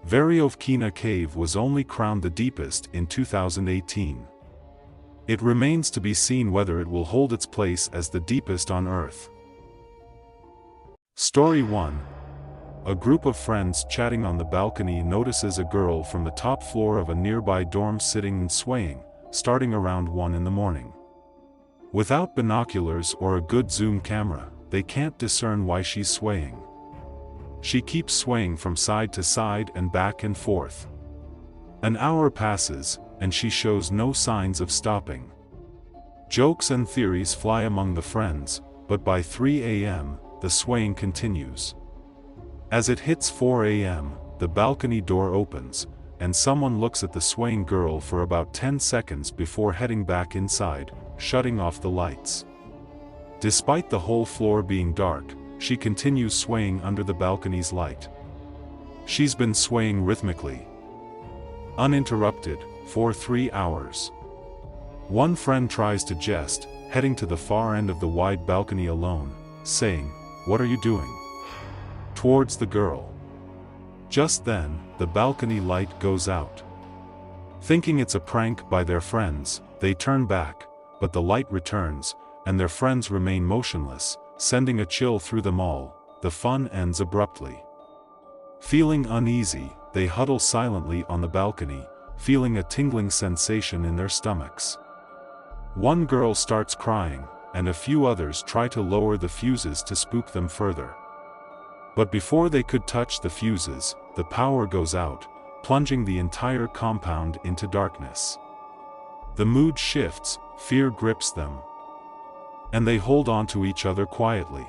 Veryovkina cave was only crowned the deepest in 2018. It remains to be seen whether it will hold its place as the deepest on Earth. Story 1. A group of friends chatting on the balcony notices a girl from the top floor of a nearby dorm sitting and swaying, starting around 1 in the morning. Without binoculars or a good zoom camera, they can't discern why she's swaying. She keeps swaying from side to side and back and forth. An hour passes, and she shows no signs of stopping. Jokes and theories fly among the friends, but by 3 a.m., the swaying continues. As it hits 4 a.m., the balcony door opens, and someone looks at the swaying girl for about 10 seconds before heading back inside, shutting off the lights. Despite the whole floor being dark, she continues swaying under the balcony's light. She's been swaying rhythmically, uninterrupted, for 3 hours. One friend tries to jest, heading to the far end of the wide balcony alone, saying, "What are you doing?" towards the girl. Just then, the balcony light goes out. Thinking it's a prank by their friends, they turn back, but the light returns, and their friends remain motionless, sending a chill through them all. The fun ends abruptly. Feeling uneasy, they huddle silently on the balcony, feeling a tingling sensation in their stomachs. One girl starts crying, and a few others try to lower the fuses to spook them further. But before they could touch the fuses, the power goes out, plunging the entire compound into darkness. The mood shifts, fear grips them, and they hold on to each other quietly.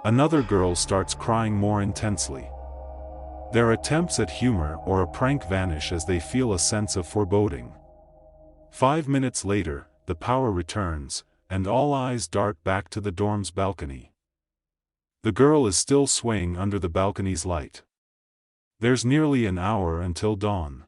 Another girl starts crying more intensely. Their attempts at humor or a prank vanish as they feel a sense of foreboding. 5 minutes later, the power returns, and all eyes dart back to the dorm's balcony. The girl is still swaying under the balcony's light. There's nearly an hour until dawn.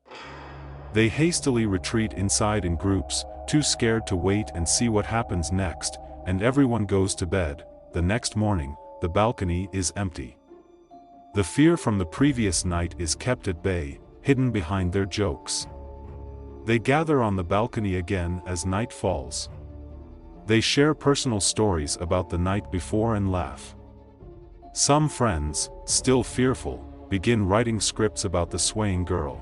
They hastily retreat inside in groups, too scared to wait and see what happens next, and everyone goes to bed. The next morning, the balcony is empty. The fear from the previous night is kept at bay, hidden behind their jokes. They gather on the balcony again as night falls. They share personal stories about the night before and laugh. Some friends, still fearful, begin writing scripts about the swaying girl.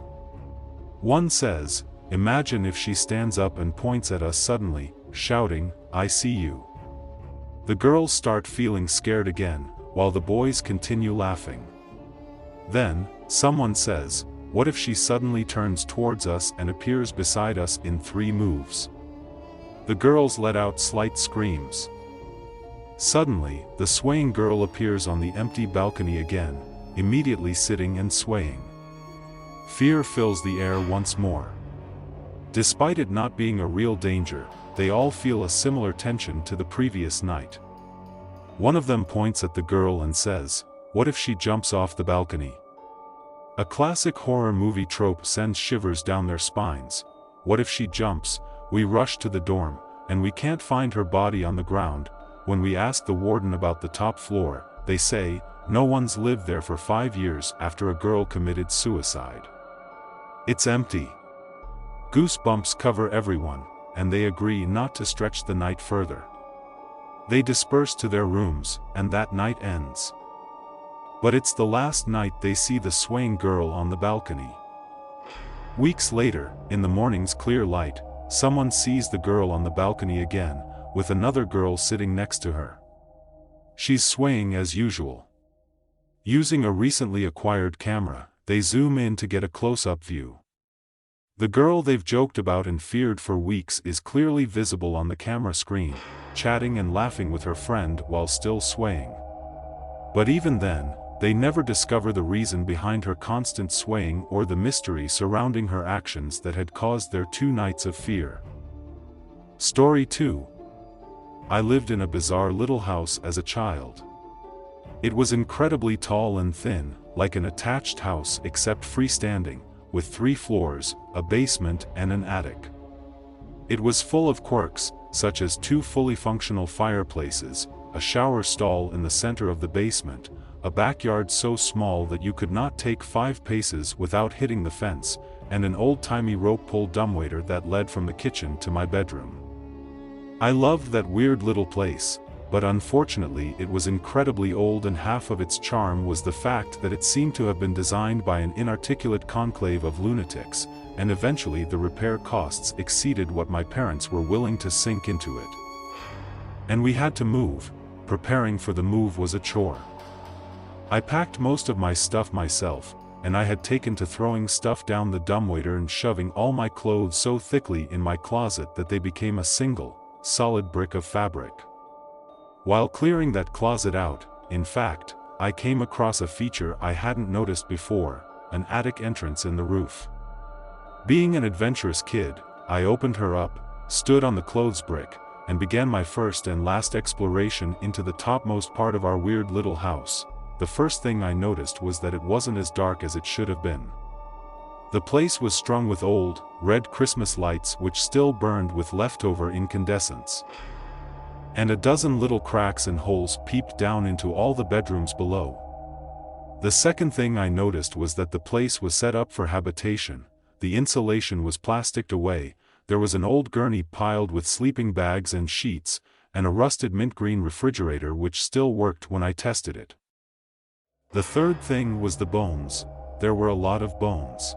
One says, "Imagine if she stands up and points at us suddenly, shouting, 'I see you.'" The girls start feeling scared again, while the boys continue laughing. Then, someone says, "What if she suddenly turns towards us and appears beside us in 3 moves?" The girls let out slight screams. Suddenly, the swaying girl appears on the empty balcony again, immediately sitting and swaying. Fear fills the air once more. Despite it not being a real danger, they all feel a similar tension to the previous night. One of them points at the girl and says, "What if she jumps off the balcony?" A classic horror movie trope sends shivers down their spines. What if she jumps? We rush to the dorm, and we can't find her body on the ground. When we ask the warden about the top floor, they say, no one's lived there for 5 years after a girl committed suicide. It's empty. Goosebumps cover everyone, and they agree not to stretch the night further. They disperse to their rooms, and that night ends. But it's the last night they see the swaying girl on the balcony. Weeks later, in the morning's clear light, someone sees the girl on the balcony again, with another girl sitting next to her. She's swaying as usual. Using a recently acquired camera, they zoom in to get a close-up view. The girl they've joked about and feared for weeks is clearly visible on the camera screen, chatting and laughing with her friend while still swaying. But even then, they never discover the reason behind her constant swaying or the mystery surrounding her actions that had caused their 2 nights of fear. Story 2. I lived in a bizarre little house as a child. It was incredibly tall and thin, like an attached house except freestanding, with 3 floors, a basement and an attic. It was full of quirks, such as 2 fully functional fireplaces, a shower stall in the center of the basement, a backyard so small that you could not take 5 paces without hitting the fence, and an old-timey rope-pull dumbwaiter that led from the kitchen to my bedroom. I loved that weird little place, but unfortunately it was incredibly old, and half of its charm was the fact that it seemed to have been designed by an inarticulate conclave of lunatics, and eventually the repair costs exceeded what my parents were willing to sink into it. And we had to move. Preparing for the move was a chore. I packed most of my stuff myself, and I had taken to throwing stuff down the dumbwaiter and shoving all my clothes so thickly in my closet that they became a single, solid brick of fabric. While clearing that closet out, in fact, I came across a feature I hadn't noticed before, an attic entrance in the roof. Being an adventurous kid, I opened her up, stood on the clothes brick, and began my first and last exploration into the topmost part of our weird little house. The first thing I noticed was that it wasn't as dark as it should have been. The place was strung with old, red Christmas lights which still burned with leftover incandescents. And a dozen little cracks and holes peeped down into all the bedrooms below. The second thing I noticed was that the place was set up for habitation. The insulation was plasticed away, there was an old gurney piled with sleeping bags and sheets, and a rusted mint green refrigerator which still worked when I tested it. The third thing was the bones. There were a lot of bones.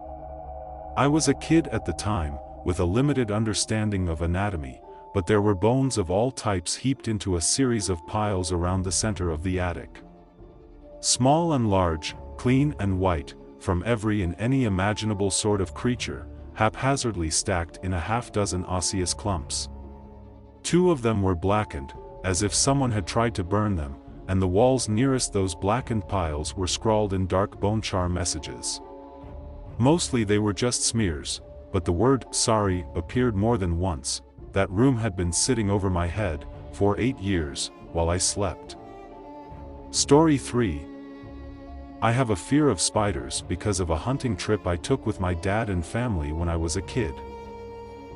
I was a kid at the time, with a limited understanding of anatomy, but there were bones of all types heaped into a series of piles around the center of the attic. Small and large, clean and white, from every and any imaginable sort of creature, haphazardly stacked in a half-dozen osseous clumps. 2 of them were blackened, as if someone had tried to burn them, and the walls nearest those blackened piles were scrawled in dark bone-char messages. Mostly they were just smears, but the word "sorry" appeared more than once. That room had been sitting over my head for 8 years, while I slept. Story 3. I have a fear of spiders because of a hunting trip I took with my dad and family when I was a kid.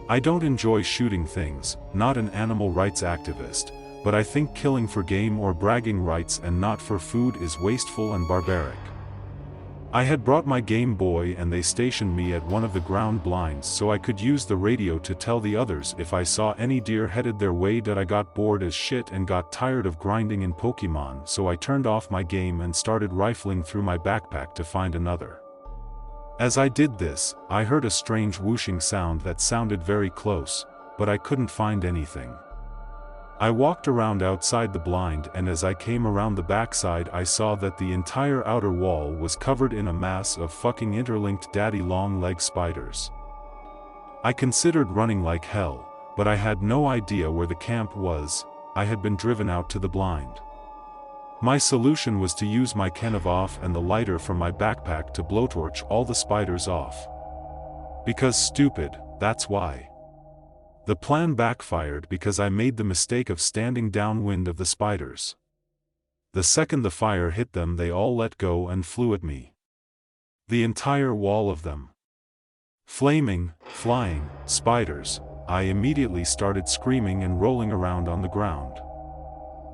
I don't enjoy shooting things, not an animal rights activist, but I think killing for game or bragging rights and not for food is wasteful and barbaric. I had brought my Game Boy and they stationed me at one of the ground blinds so I could use the radio to tell the others if I saw any deer headed their way. That I got bored as shit and got tired of grinding in Pokemon, so I turned off my game and started rifling through my backpack to find another. As I did this, I heard a strange whooshing sound that sounded very close, but I couldn't find anything. I walked around outside the blind, and as I came around the backside I saw that the entire outer wall was covered in a mass of fucking interlinked daddy long leg spiders. I considered running like hell, but I had no idea where the camp was. I had been driven out to the blind. My solution was to use my Kenevoff and the lighter from my backpack to blowtorch all the spiders off. Because stupid, that's why. The plan backfired because I made the mistake of standing downwind of the spiders. The second the fire hit them, they all let go and flew at me. The entire wall of them. Flaming, flying, spiders. I immediately started screaming and rolling around on the ground.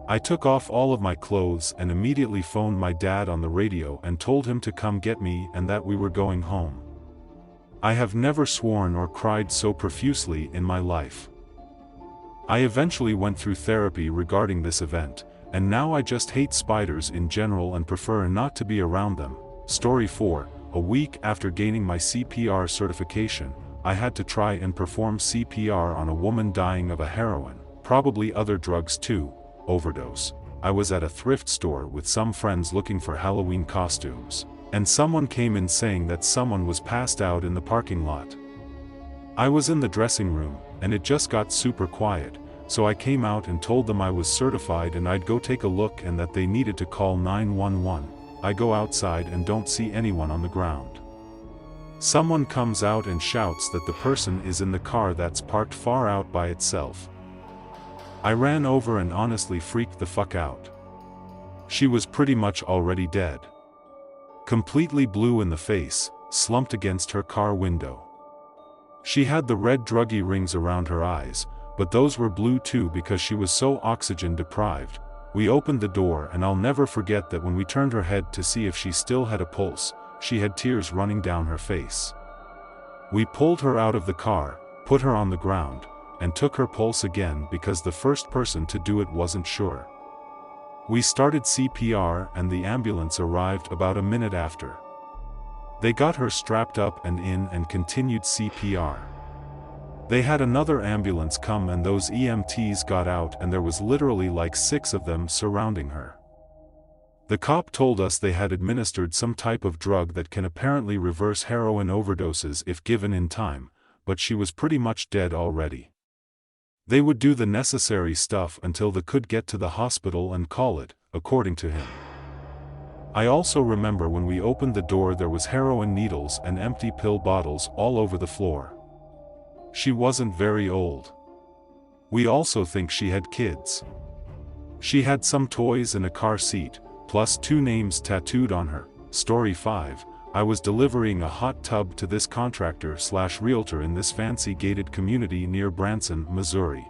I took off all of my clothes and immediately phoned my dad on the radio and told him to come get me and that we were going home. I have never sworn or cried so profusely in my life. I eventually went through therapy regarding this event, and now I just hate spiders in general and prefer not to be around them. Story 4. A week after gaining my CPR certification, I had to try and perform CPR on a woman dying of a heroin, probably other drugs too, overdose. I was at a thrift store with some friends looking for Halloween costumes, and someone came in saying that someone was passed out in the parking lot. I was in the dressing room, and it just got super quiet, so I came out and told them I was certified and I'd go take a look and that they needed to call 911. I go outside and don't see anyone on the ground. Someone comes out and shouts that the person is in the car that's parked far out by itself. I ran over and honestly freaked the fuck out. She was pretty much already dead. Completely blue in the face, slumped against her car window. She had the red druggy rings around her eyes, but those were blue too because she was so oxygen deprived. We opened the door and I'll never forget that when we turned her head to see if she still had a pulse, she had tears running down her face. We pulled her out of the car, put her on the ground, and took her pulse again because the first person to do it wasn't sure. We started CPR and the ambulance arrived about a minute after. They got her strapped up and in and continued CPR. They had another ambulance come and those EMTs got out and there was literally like 6 of them surrounding her. The cop told us they had administered some type of drug that can apparently reverse heroin overdoses if given in time, but she was pretty much dead already. They would do the necessary stuff until they could get to the hospital and call it, according to him. I also remember when we opened the door there was heroin needles and empty pill bottles all over the floor. She wasn't very old. We also think she had kids. She had some toys and a car seat, plus 2 names tattooed on her. Story 5. I was delivering a hot tub to this contractor/realtor in this fancy gated community near Branson, Missouri.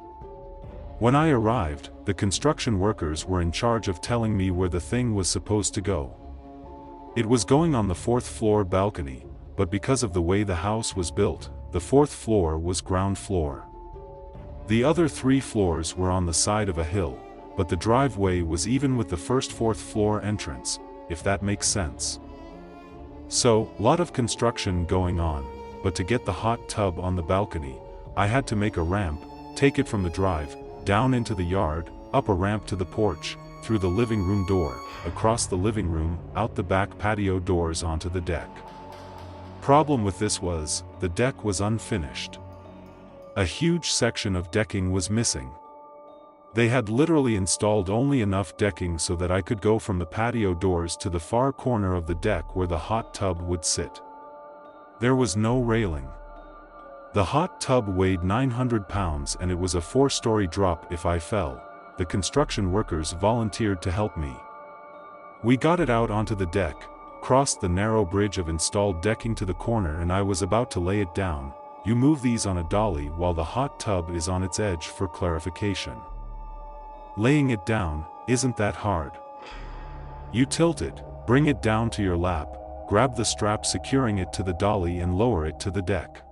When I arrived, the construction workers were in charge of telling me where the thing was supposed to go. It was going on the 4th floor balcony, but because of the way the house was built, the 4th floor was ground floor. The other 3 floors were on the side of a hill, but the driveway was even with the first 4th floor entrance, if that makes sense. So, lot of construction going on, but to get the hot tub on the balcony, I had to make a ramp, take it from the drive, down into the yard, up a ramp to the porch, through the living room door, across the living room, out the back patio doors onto the deck. Problem with this was, the deck was unfinished. A huge section of decking was missing. They had literally installed only enough decking so that I could go from the patio doors to the far corner of the deck where the hot tub would sit. There was no railing. The hot tub weighed 900 pounds and it was a 4-story drop if I fell. The construction workers volunteered to help me. We got it out onto the deck, crossed the narrow bridge of installed decking to the corner, and I was about to lay it down. You move these on a dolly while the hot tub is on its edge for clarification. Laying it down isn't that hard. You tilt it, bring it down to your lap, grab the strap securing it to the dolly and lower it to the deck.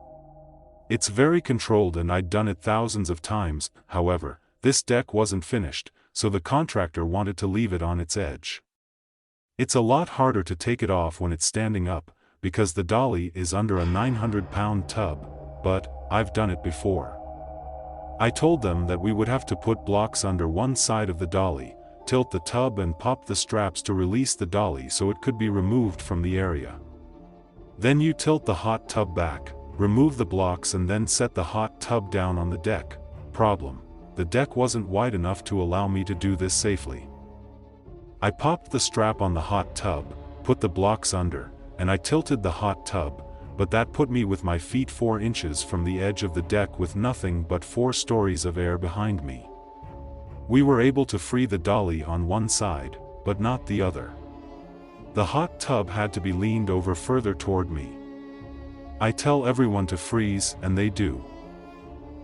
It's very controlled and I'd done it thousands of times. However, this deck wasn't finished, so the contractor wanted to leave it on its edge. It's a lot harder to take it off when it's standing up, because the dolly is under a 900-pound tub, but I've done it before. I told them that we would have to put blocks under one side of the dolly, tilt the tub and pop the straps to release the dolly so it could be removed from the area. Then you tilt the hot tub back, remove the blocks and then set the hot tub down on the deck. Problem: the deck wasn't wide enough to allow me to do this safely. I popped the strap on the hot tub, put the blocks under, and I tilted the hot tub, but that put me with my feet 4 inches from the edge of the deck with nothing but 4 stories of air behind me. We were able to free the dolly on one side, but not the other. The hot tub had to be leaned over further toward me. I tell everyone to freeze, and they do.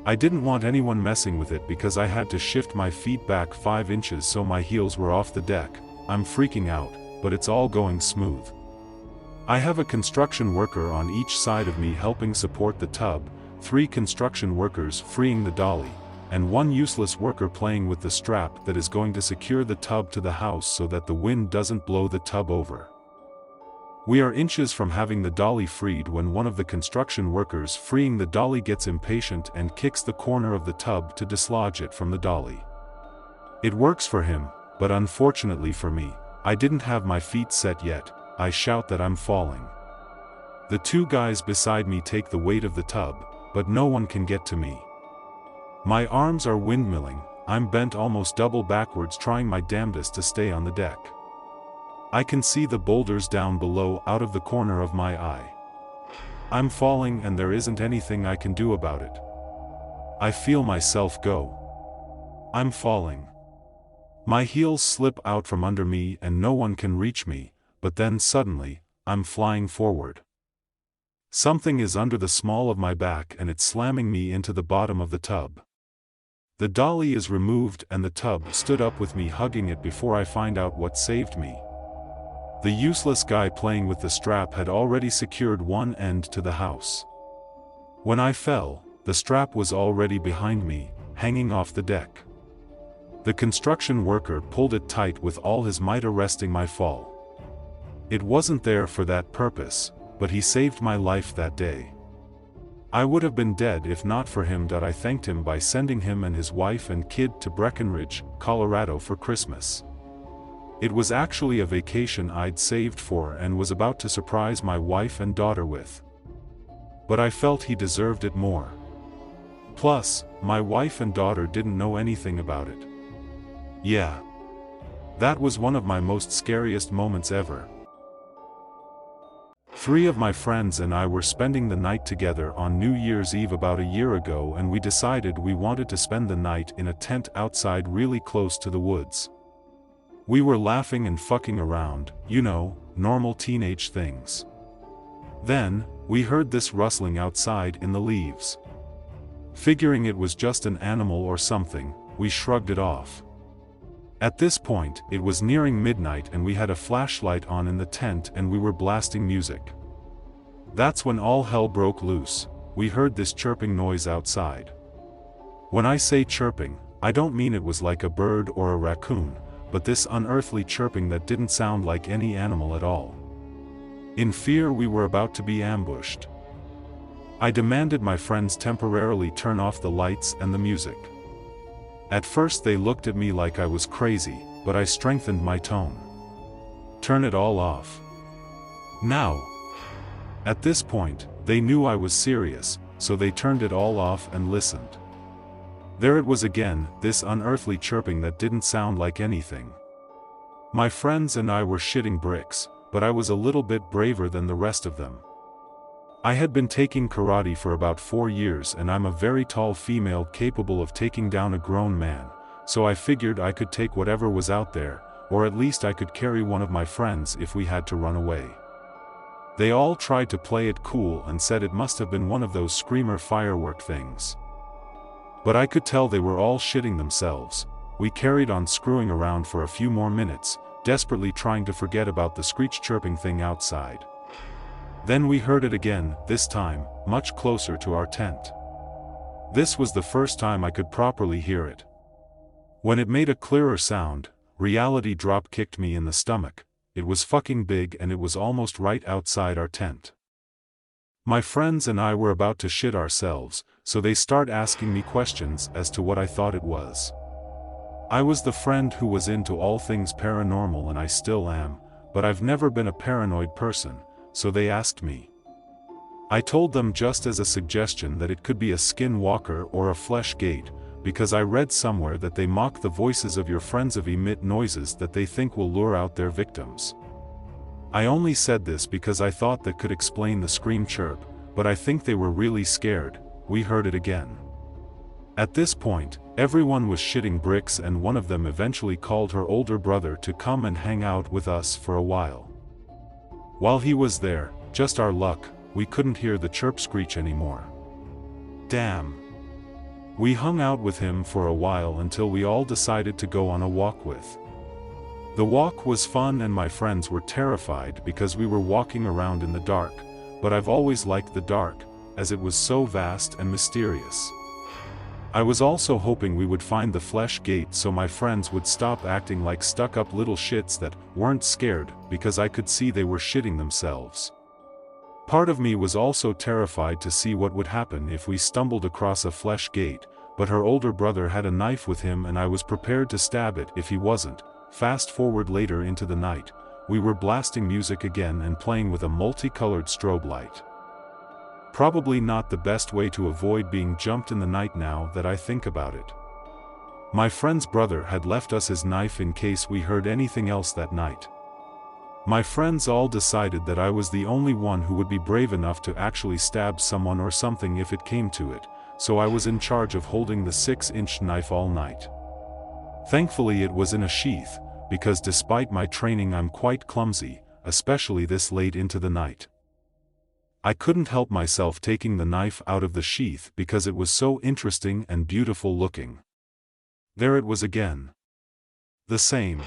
I didn't want anyone messing with it because I had to shift my feet back 5 inches so my heels were off the deck. I'm freaking out, but it's all going smooth. I have a construction worker on each side of me helping support the tub, 3 construction workers freeing the dolly, and 1 useless worker playing with the strap that is going to secure the tub to the house so that the wind doesn't blow the tub over. We are inches from having the dolly freed when one of the construction workers freeing the dolly gets impatient and kicks the corner of the tub to dislodge it from the dolly. It works for him, but unfortunately for me, I didn't have my feet set yet. I shout that I'm falling. The 2 guys beside me take the weight of the tub, but no one can get to me. My arms are windmilling, I'm bent almost double backwards trying my damnedest to stay on the deck. I can see the boulders down below out of the corner of my eye. I'm falling and there isn't anything I can do about it. I feel myself go. I'm falling. My heels slip out from under me and no one can reach me. But then suddenly, I'm flying forward. Something is under the small of my back and it's slamming me into the bottom of the tub. The dolly is removed and the tub stood up with me hugging it before I find out what saved me. The useless guy playing with the strap had already secured one end to the house. When I fell, the strap was already behind me, hanging off the deck. The construction worker pulled it tight with all his might, arresting my fall. It wasn't there for that purpose, but he saved my life that day. I would have been dead if not for him. I thanked him by sending him and his wife and kid to Breckenridge, Colorado for Christmas. It was actually a vacation I'd saved for and was about to surprise my wife and daughter with. But I felt he deserved it more. Plus, my wife and daughter didn't know anything about it. Yeah. That was one of my most scariest moments ever. 3 of my friends and I were spending the night together on New Year's Eve about a year ago, and we decided we wanted to spend the night in a tent outside really close to the woods. We were laughing and fucking around, you know, normal teenage things. Then, we heard this rustling outside in the leaves. Figuring it was just an animal or something, we shrugged it off. At this point, it was nearing midnight and we had a flashlight on in the tent and we were blasting music. That's when all hell broke loose. We heard this chirping noise outside. When I say chirping, I don't mean it was like a bird or a raccoon, but this unearthly chirping that didn't sound like any animal at all. In fear, we were about to be ambushed. I demanded my friends temporarily turn off the lights and the music. At first they looked at me like I was crazy, but I strengthened my tone. Turn it all off. Now. At this point, they knew I was serious, so they turned it all off and listened. There it was again, this unearthly chirping that didn't sound like anything. My friends and I were shitting bricks, but I was a little bit braver than the rest of them. I had been taking karate for about 4 years and I'm a very tall female capable of taking down a grown man, so I figured I could take whatever was out there, or at least I could carry one of my friends if we had to run away. They all tried to play it cool and said it must have been one of those screamer firework things. But I could tell they were all shitting themselves. We carried on screwing around for a few more minutes, desperately trying to forget about the screech chirping thing outside. Then we heard it again, this time, much closer to our tent. This was the first time I could properly hear it. When it made a clearer sound, reality drop kicked me in the stomach. It was fucking big and it was almost right outside our tent. My friends and I were about to shit ourselves, so they start asking me questions as to what I thought it was. I was the friend who was into all things paranormal and I still am, but I've never been a paranoid person. So they asked me. I told them just as a suggestion that it could be a skinwalker or a flesh gate, because I read somewhere that they mock the voices of your friends of emit noises that they think will lure out their victims. I only said this because I thought that could explain the scream chirp, but I think they were really scared. We heard it again. At this point, everyone was shitting bricks and one of them eventually called her older brother to come and hang out with us for a while. While he was there, just our luck, we couldn't hear the chirp screech anymore. Damn. We hung out with him for a while until we all decided to go on a walk with. The walk was fun and my friends were terrified because we were walking around in the dark, but I've always liked the dark, as it was so vast and mysterious. I was also hoping we would find the flesh gate so my friends would stop acting like stuck-up little shits that weren't scared, because I could see they were shitting themselves. Part of me was also terrified to see what would happen if we stumbled across a flesh gate, but her older brother had a knife with him and I was prepared to stab it if he wasn't. Fast forward later into the night, we were blasting music again and playing with a multicolored strobe light. Probably not the best way to avoid being jumped in the night now that I think about it. My friend's brother had left us his knife in case we heard anything else that night. My friends all decided that I was the only one who would be brave enough to actually stab someone or something if it came to it, so I was in charge of holding the 6-inch knife all night. Thankfully it was in a sheath, because despite my training I'm quite clumsy, especially this late into the night. I couldn't help myself taking the knife out of the sheath because it was so interesting and beautiful looking. There it was again. The same.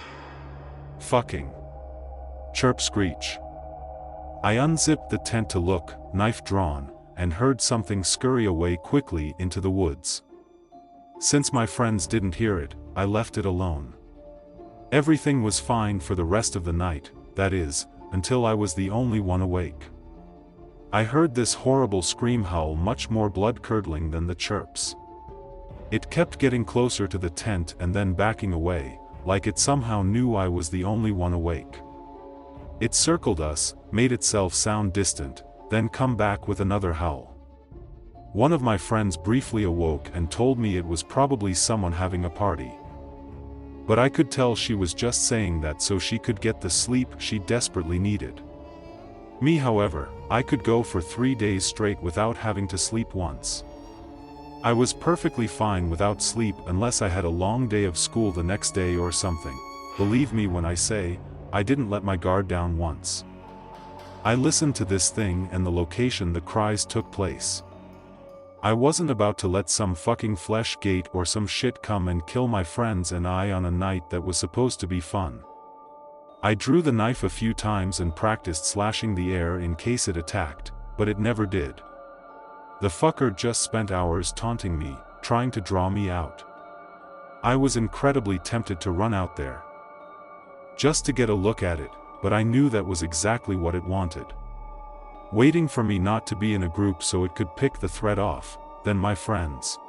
Fucking. Chirp screech. I unzipped the tent to look, knife drawn, and heard something scurry away quickly into the woods. Since my friends didn't hear it, I left it alone. Everything was fine for the rest of the night, that is, until I was the only one awake. I heard this horrible scream howl much more blood-curdling than the chirps. It kept getting closer to the tent and then backing away, like it somehow knew I was the only one awake. It circled us, made itself sound distant, then come back with another howl. One of my friends briefly awoke and told me it was probably someone having a party. But I could tell she was just saying that so she could get the sleep she desperately needed. Me, however, I could go for 3 days straight without having to sleep once. I was perfectly fine without sleep unless I had a long day of school the next day or something. Believe me when I say, I didn't let my guard down once. I listened to this thing and the location the cries took place. I wasn't about to let some fucking flesh gate or some shit come and kill my friends and I on a night that was supposed to be fun. I drew the knife a few times and practiced slashing the air in case it attacked, but it never did. The fucker just spent hours taunting me, trying to draw me out. I was incredibly tempted to run out there, just to get a look at it, but I knew that was exactly what it wanted. Waiting for me not to be in a group so it could pick the threat off, then my friends.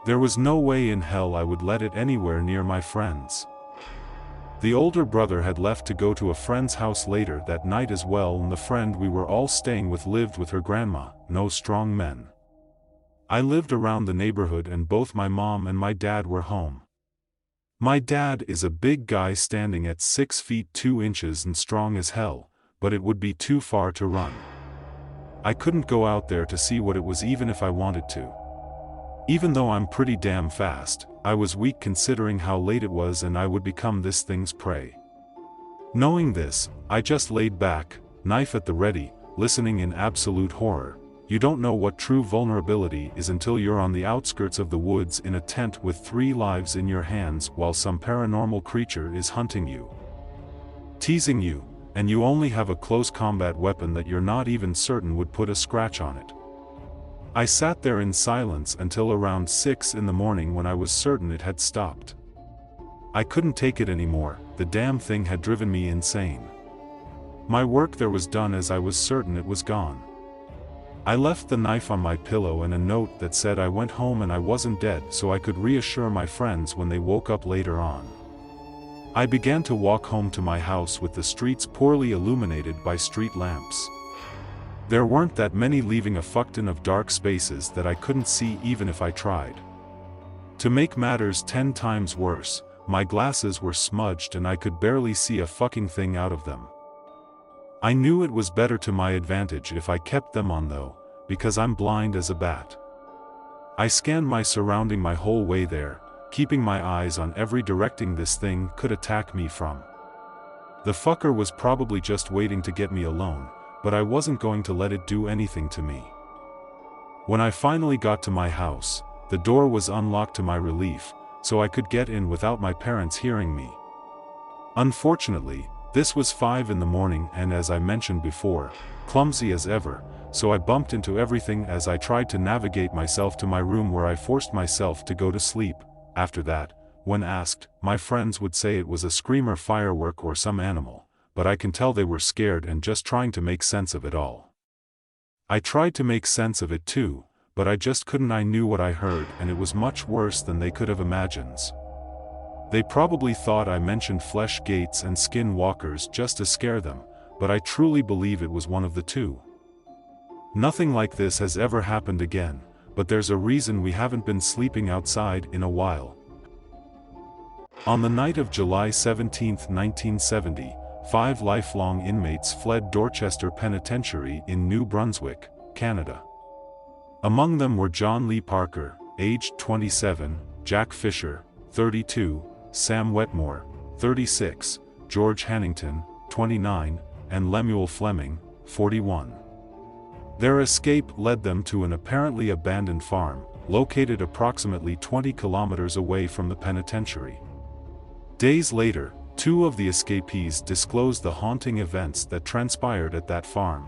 There was no way in hell I would let it anywhere near my friends. The older brother had left to go to a friend's house later that night as well, and the friend we were all staying with lived with her grandma, no strong men. I lived around the neighborhood and both my mom and my dad were home. My dad is a big guy standing at 6 feet 2 inches and strong as hell, but it would be too far to run. I couldn't go out there to see what it was even if I wanted to. Even though I'm pretty damn fast, I was weak considering how late it was and I would become this thing's prey. Knowing this, I just laid back, knife at the ready, listening in absolute horror. You don't know what true vulnerability is until you're on the outskirts of the woods in a tent with 3 lives in your hands while some paranormal creature is hunting you, teasing you, and you only have a close combat weapon that you're not even certain would put a scratch on it. I sat there in silence until around 6 in the morning when I was certain it had stopped. I couldn't take it anymore, the damn thing had driven me insane. My work there was done as I was certain it was gone. I left the knife on my pillow and a note that said I went home and I wasn't dead so I could reassure my friends when they woke up later on. I began to walk home to my house with the streets poorly illuminated by street lamps. There weren't that many, leaving a fuckton of dark spaces that I couldn't see even if I tried. To make matters 10 times worse, my glasses were smudged and I could barely see a fucking thing out of them. I knew it was better to my advantage if I kept them on though, because I'm blind as a bat. I scanned my surrounding my whole way there, keeping my eyes on every direction this thing could attack me from. The fucker was probably just waiting to get me alone, but I wasn't going to let it do anything to me. When I finally got to my house, the door was unlocked to my relief, so I could get in without my parents hearing me. Unfortunately, this was 5 in the morning and, as I mentioned before, clumsy as ever, so I bumped into everything as I tried to navigate myself to my room, where I forced myself to go to sleep. After that, when asked, my friends would say it was a screamer, firework or some animal, but I can tell they were scared and just trying to make sense of it all. I tried to make sense of it too, but I just couldn't. I knew what I heard and it was much worse than they could have imagined. They probably thought I mentioned flesh gates and skin walkers just to scare them, but I truly believe it was one of the two. Nothing like this has ever happened again, but there's a reason we haven't been sleeping outside in a while. On the night of July 17, 1970, 5 lifelong inmates fled Dorchester Penitentiary in New Brunswick, Canada. Among them were John Lee Parker, aged 27, Jack Fisher, 32, Sam Wetmore, 36, George Hannington, 29, and Lemuel Fleming, 41. Their escape led them to an apparently abandoned farm, located approximately 20 kilometers away from the penitentiary. Days later, 2 of the escapees disclosed the haunting events that transpired at that farm.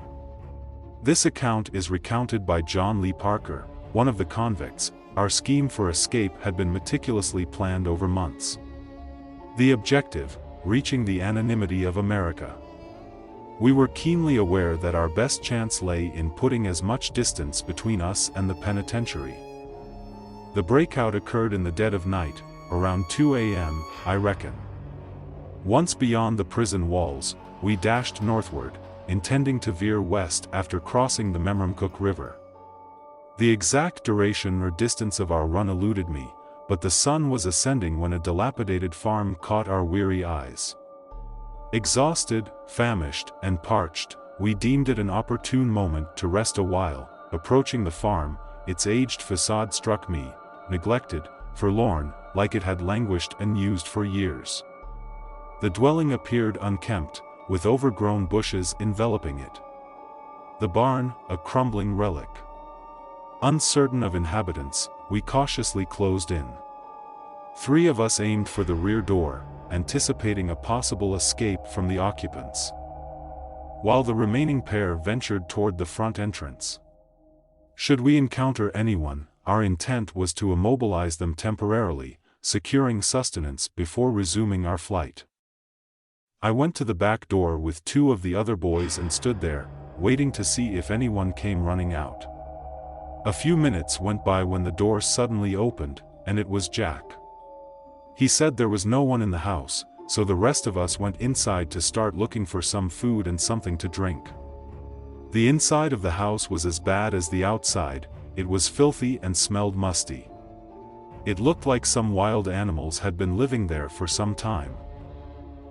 This account is recounted by John Lee Parker, one of the convicts. Our scheme for escape had been meticulously planned over months. The objective, reaching the anonymity of America. We were keenly aware that our best chance lay in putting as much distance between us and the penitentiary. The breakout occurred in the dead of night, around 2 a.m., I reckon. Once beyond the prison walls, we dashed northward, intending to veer west after crossing the Memramcook River. The exact duration or distance of our run eluded me, but the sun was ascending when a dilapidated farm caught our weary eyes. Exhausted, famished, and parched, we deemed it an opportune moment to rest a while. Approaching the farm, its aged facade struck me, neglected, forlorn, like it had languished and used for years. The dwelling appeared unkempt, with overgrown bushes enveloping it. The barn, a crumbling relic. Uncertain of inhabitants, we cautiously closed in. 3 of us aimed for the rear door, anticipating a possible escape from the occupants, while the remaining pair ventured toward the front entrance. Should we encounter anyone, our intent was to immobilize them temporarily, securing sustenance before resuming our flight. I went to the back door with 2 of the other boys and stood there, waiting to see if anyone came running out. A few minutes went by when the door suddenly opened, and it was Jack. He said there was no one in the house, so the rest of us went inside to start looking for some food and something to drink. The inside of the house was as bad as the outside. It was filthy and smelled musty. It looked like some wild animals had been living there for some time.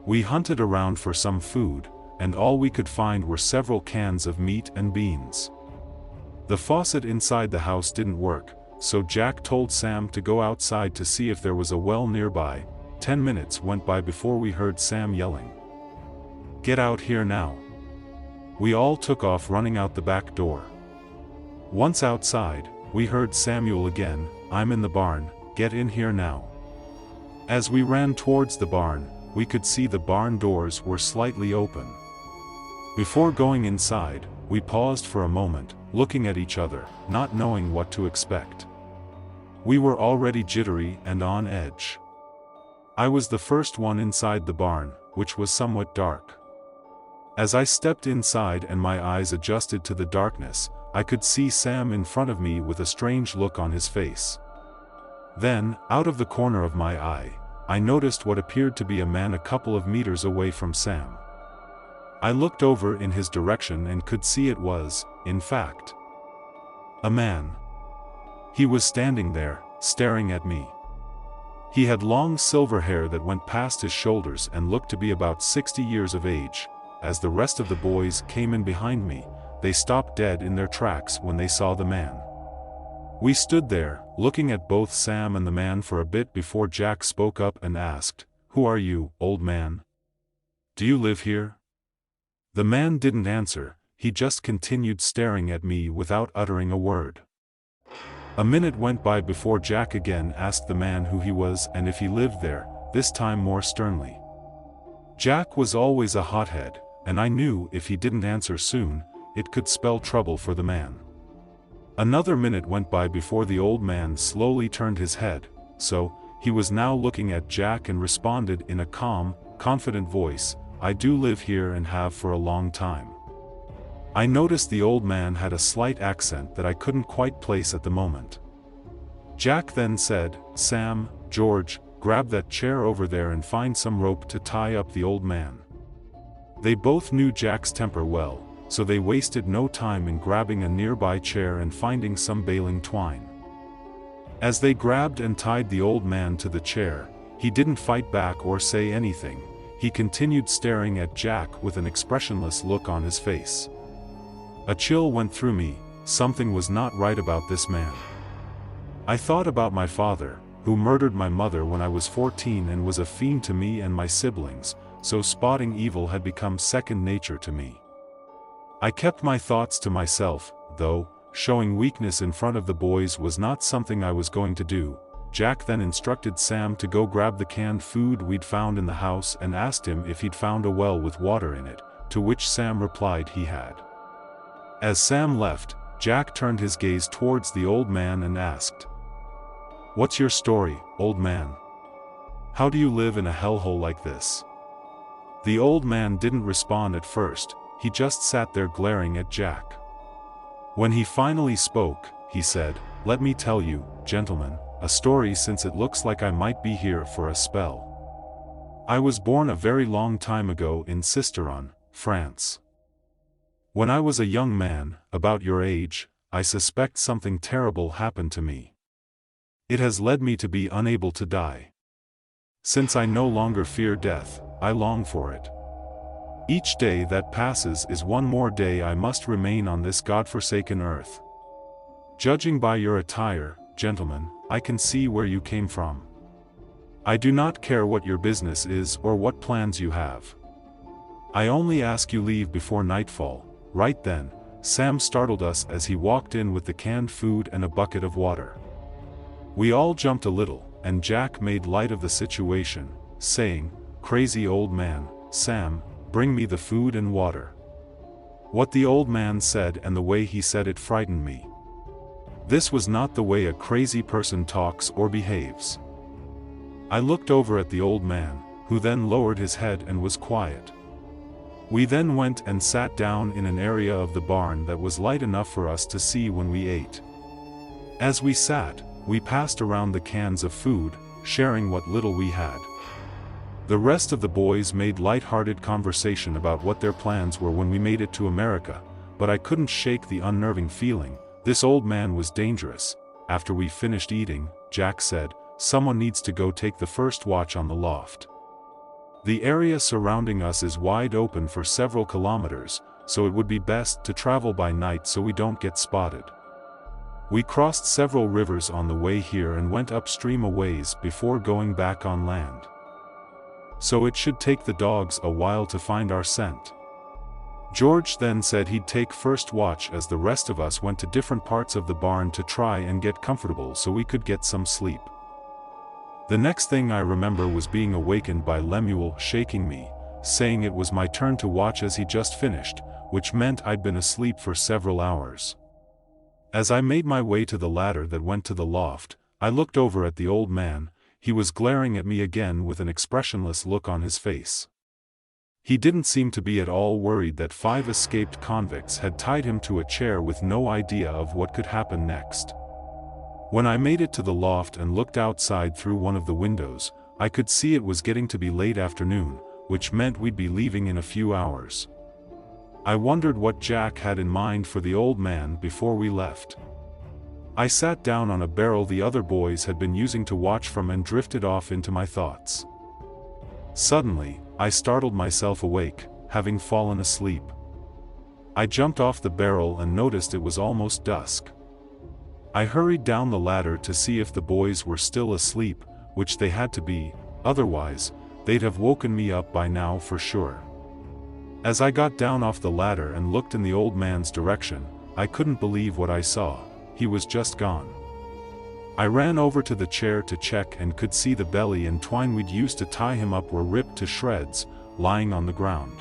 We hunted around for some food, and all we could find were several cans of meat and beans. The faucet inside the house didn't work, so Jack told Sam to go outside to see if there was a well nearby. 10 minutes went by before we heard Sam yelling, "Get out here now!" We all took off running out the back door. Once outside, we heard Samuel again, "I'm in the barn, get in here now." As we ran towards the barn, we could see the barn doors were slightly open. Before going inside, we paused for a moment, looking at each other, not knowing what to expect. We were already jittery and on edge. I was the first one inside the barn, which was somewhat dark. As I stepped inside and my eyes adjusted to the darkness, I could see Sam in front of me with a strange look on his face. Then, out of the corner of my eye, I noticed what appeared to be a man a couple of meters away from Sam. I looked over in his direction and could see it was, in fact, a man. He was standing there, staring at me. He had long silver hair that went past his shoulders and looked to be about 60 years of age. As the rest of the boys came in behind me, they stopped dead in their tracks when they saw the man. We stood there, looking at both Sam and the man for a bit before Jack spoke up and asked, "Who are you, old man? Do you live here?" The man didn't answer, he just continued staring at me without uttering a word. A minute went by before Jack again asked the man who he was and if he lived there, this time more sternly. Jack was always a hothead, and I knew if he didn't answer soon, it could spell trouble for the man. Another minute went by before the old man slowly turned his head, so, he was now looking at Jack and responded in a calm, confident voice, "I do live here and have for a long time." I noticed the old man had a slight accent that I couldn't quite place at the moment. Jack then said, "Sam, George, grab that chair over there and find some rope to tie up the old man." They both knew Jack's temper well, so they wasted no time in grabbing a nearby chair and finding some baling twine. As they grabbed and tied the old man to the chair, he didn't fight back or say anything. He continued staring at Jack with an expressionless look on his face. A chill went through me. Something was not right about this man. I thought about my father, who murdered my mother when I was 14 and was a fiend to me and my siblings, so spotting evil had become second nature to me. I kept my thoughts to myself, though, showing weakness in front of the boys was not something I was going to do. Jack then instructed Sam to go grab the canned food we'd found in the house and asked him if he'd found a well with water in it, to which Sam replied he had. As Sam left, Jack turned his gaze towards the old man and asked, "What's your story, old man? How do you live in a hellhole like this?" The old man didn't respond at first, he just sat there glaring at Jack. When he finally spoke, he said, "Let me tell you, gentlemen, a story since it looks like I might be here for a spell. I was born a very long time ago in Sisteron, France. When I was a young man, about your age, I suspect something terrible happened to me. It has led me to be unable to die. Since I no longer fear death, I long for it. Each day that passes is one more day I must remain on this godforsaken earth. Judging by your attire, gentlemen, I can see where you came from. I do not care what your business is or what plans you have. I only ask you leave before nightfall." Right then, Sam startled us as he walked in with the canned food and a bucket of water. We all jumped a little, and Jack made light of the situation, saying, "Crazy old man, Sam, bring me the food and water." What the old man said and the way he said it frightened me. This was not the way a crazy person talks or behaves. I looked over at the old man, who then lowered his head and was quiet. We then went and sat down in an area of the barn that was light enough for us to see when we ate. As we sat, we passed around the cans of food, sharing what little we had. The rest of the boys made light-hearted conversation about what their plans were when we made it to America, but I couldn't shake the unnerving feeling. This old man was dangerous. After we finished eating, Jack said, "Someone needs to go take the first watch on the loft. The area surrounding us is wide open for several kilometers, so it would be best to travel by night so we don't get spotted." We crossed several rivers on the way here and went upstream a ways before going back on land. So it should take the dogs a while to find our scent. George then said he'd take first watch as the rest of us went to different parts of the barn to try and get comfortable so we could get some sleep. The next thing I remember was being awakened by Lemuel shaking me, saying it was my turn to watch as he just finished, which meant I'd been asleep for several hours. As I made my way to the ladder that went to the loft, I looked over at the old man. He was glaring at me again with an expressionless look on his face. He didn't seem to be at all worried that 5 escaped convicts had tied him to a chair with no idea of what could happen next. When I made it to the loft and looked outside through one of the windows, I could see it was getting to be late afternoon, which meant we'd be leaving in a few hours. I wondered what Jack had in mind for the old man before we left. I sat down on a barrel the other boys had been using to watch from and drifted off into my thoughts. Suddenly, I startled myself awake, having fallen asleep. I jumped off the barrel and noticed it was almost dusk. I hurried down the ladder to see if the boys were still asleep, which they had to be, otherwise, they'd have woken me up by now for sure. As I got down off the ladder and looked in the old man's direction, I couldn't believe what I saw. He was just gone. I ran over to the chair to check and could see the belly and twine we'd used to tie him up were ripped to shreds, lying on the ground.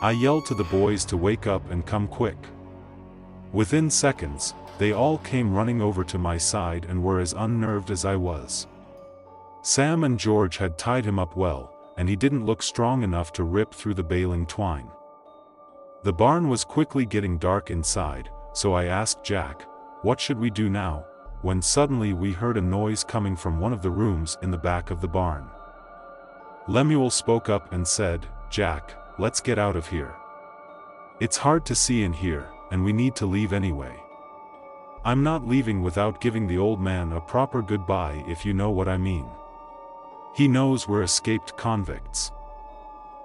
I yelled to the boys to wake up and come quick. Within seconds, they all came running over to my side and were as unnerved as I was. Sam and George had tied him up well, and he didn't look strong enough to rip through the baling twine. The barn was quickly getting dark inside, so I asked Jack, "What should we do now?" when suddenly we heard a noise coming from one of the rooms in the back of the barn. Lemuel spoke up and said, "Jack, let's get out of here. It's hard to see in here, and we need to leave anyway. I'm not leaving without giving the old man a proper goodbye, if you know what I mean. He knows we're escaped convicts.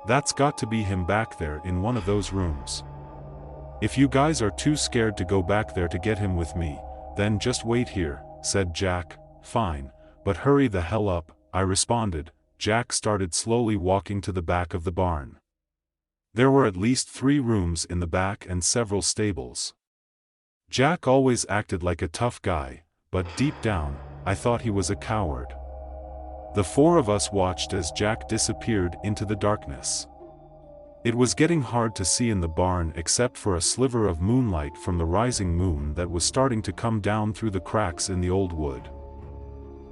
That's got to be him back there in one of those rooms. If you guys are too scared to go back there to get him with me, then just wait here," said Jack. "Fine, but hurry the hell up," I responded. Jack started slowly walking to the back of the barn. There were at least 3 rooms in the back and several stables. Jack always acted like a tough guy, but deep down, I thought he was a coward. The 4 of us watched as Jack disappeared into the darkness. It was getting hard to see in the barn except for a sliver of moonlight from the rising moon that was starting to come down through the cracks in the old wood.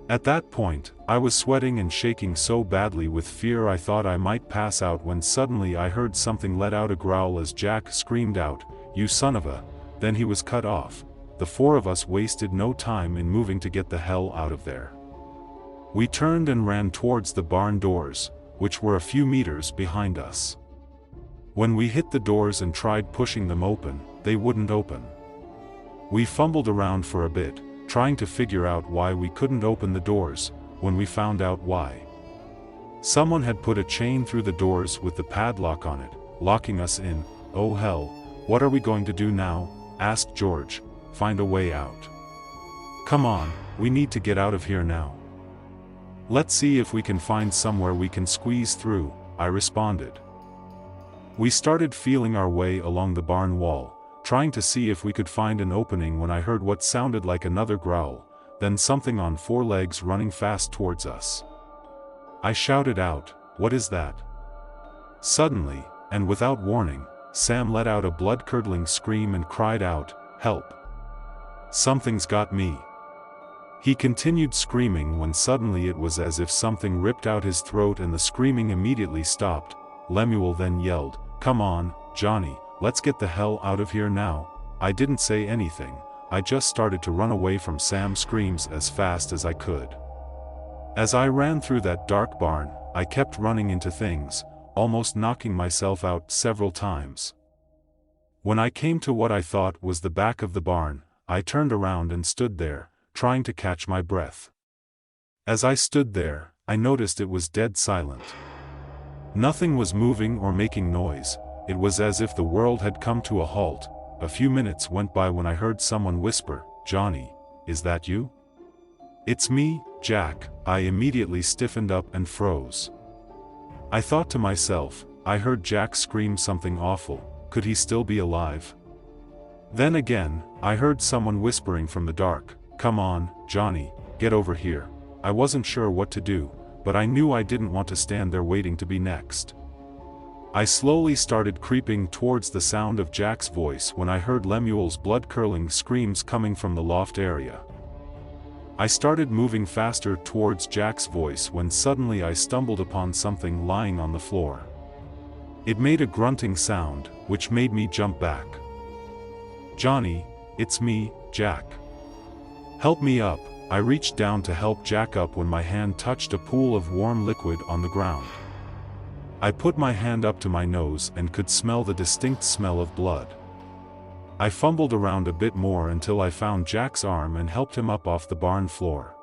At that point, I was sweating and shaking so badly with fear I thought I might pass out when suddenly I heard something let out a growl as Jack screamed out, "You son of a..." Then he was cut off. The 4 of us wasted no time in moving to get the hell out of there. We turned and ran towards the barn doors, which were a few meters behind us. When we hit the doors and tried pushing them open, they wouldn't open. We fumbled around for a bit, trying to figure out why we couldn't open the doors. When we found out why, Someone had put a chain through the doors with the padlock on it, locking us in. "Oh hell, what are we going to do now?" asked George. "Find a way out." "Come on, we need to get out of here now." "Let's see if we can find somewhere we can squeeze through," I responded. We started feeling our way along the barn wall, trying to see if we could find an opening when I heard what sounded like another growl, then something on 4 legs running fast towards us. I shouted out, "What is that?" Suddenly, and without warning, Sam let out a blood-curdling scream and cried out, "Help! Something's got me!" He continued screaming when suddenly it was as if something ripped out his throat and the screaming immediately stopped. Lemuel then yelled, "Come on, Johnny, let's get the hell out of here now." I didn't say anything, I just started to run away from Sam's screams as fast as I could. As I ran through that dark barn, I kept running into things, almost knocking myself out several times. When I came to what I thought was the back of the barn, I turned around and stood there, trying to catch my breath. As I stood there, I noticed it was dead silent. Nothing was moving or making noise. It was as if the world had come to a halt. A few minutes went by when I heard someone whisper, "Johnny, is that you?" "It's me, Jack." I immediately stiffened up and froze. I thought to myself, I heard Jack scream something awful. Could he still be alive? Then again, I heard someone whispering from the dark, "Come on, Johnny, get over here." I wasn't sure what to do, but I knew I didn't want to stand there waiting to be next. I slowly started creeping towards the sound of Jack's voice when I heard Lemuel's blood-curdling screams coming from the loft area. I started moving faster towards Jack's voice when suddenly I stumbled upon something lying on the floor. It made a grunting sound, which made me jump back. "Johnny, it's me, Jack. Help me up." I reached down to help Jack up when my hand touched a pool of warm liquid on the ground. I put my hand up to my nose and could smell the distinct smell of blood. I fumbled around a bit more until I found Jack's arm and helped him up off the barn floor.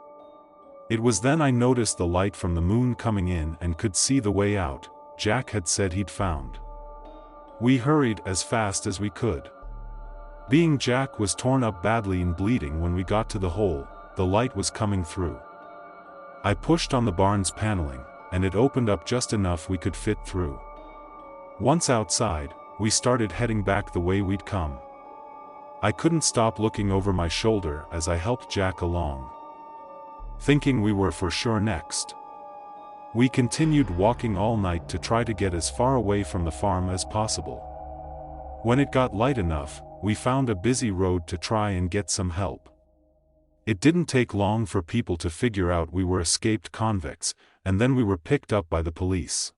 It was then I noticed the light from the moon coming in and could see the way out Jack had said he'd found. We hurried as fast as we could. Being Jack was torn up badly and bleeding when we got to the hole, the light was coming through. I pushed on the barn's paneling, and it opened up just enough we could fit through. Once outside, we started heading back the way we'd come. I couldn't stop looking over my shoulder as I helped Jack along, thinking we were for sure next. We continued walking all night to try to get as far away from the farm as possible. When it got light enough, we found a busy road to try and get some help. It didn't take long for people to figure out we were escaped convicts, and then we were picked up by the police.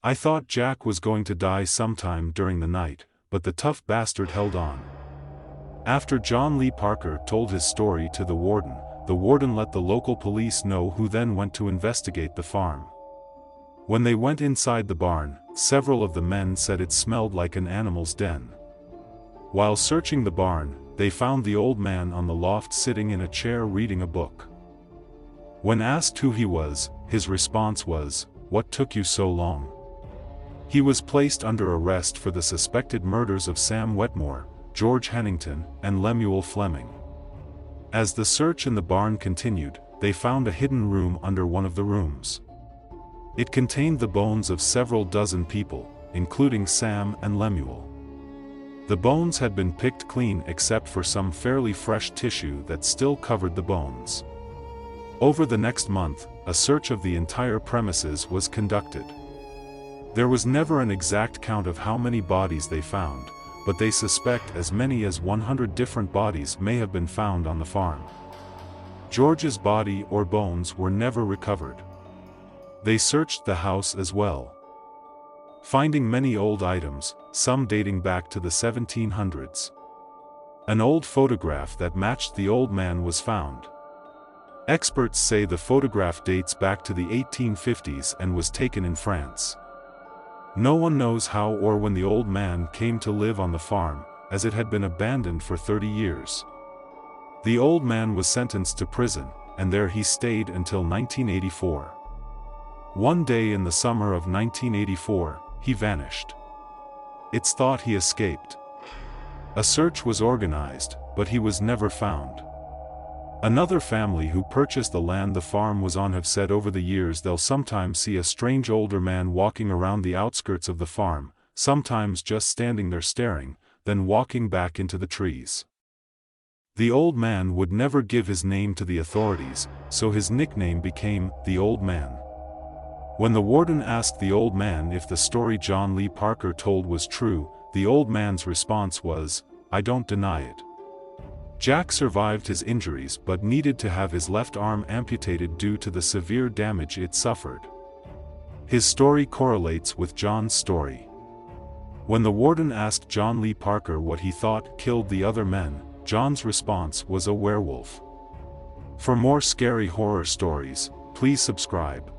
I thought Jack was going to die sometime during the night, but the tough bastard held on. After John Lee Parker told his story to the warden let the local police know, who then went to investigate the farm. When they went inside the barn, several of the men said it smelled like an animal's den. While searching the barn, they found the old man on the loft sitting in a chair reading a book. When asked who he was, his response was, "What took you so long?" He was placed under arrest for the suspected murders of Sam Wetmore, George Hennington, and Lemuel Fleming. As the search in the barn continued, they found a hidden room under one of the rooms. It contained the bones of several dozen people, including Sam and Lemuel. The bones had been picked clean except for some fairly fresh tissue that still covered the bones. Over the next month, a search of the entire premises was conducted. There was never an exact count of how many bodies they found, but they suspect as many as 100 different bodies may have been found on the farm. George's body or bones were never recovered. They searched the house as well, finding many old items, some dating back to the 1700s. An old photograph that matched the old man was found. Experts say the photograph dates back to the 1850s and was taken in France. No one knows how or when the old man came to live on the farm, as it had been abandoned for 30 years. The old man was sentenced to prison, and there he stayed until 1984. One day in the summer of 1984, he vanished. It's thought he escaped. A search was organized, but he was never found. Another family who purchased the land the farm was on have said over the years they'll sometimes see a strange older man walking around the outskirts of the farm, sometimes just standing there staring, then walking back into the trees. The old man would never give his name to the authorities, so his nickname became the Old Man. When the warden asked the old man if the story John Lee Parker told was true, the old man's response was, "I don't deny it." Jack survived his injuries but needed to have his left arm amputated due to the severe damage it suffered. His story correlates with John's story. When the warden asked John Lee Parker what he thought killed the other men, John's response was a werewolf. For more scary horror stories, please subscribe.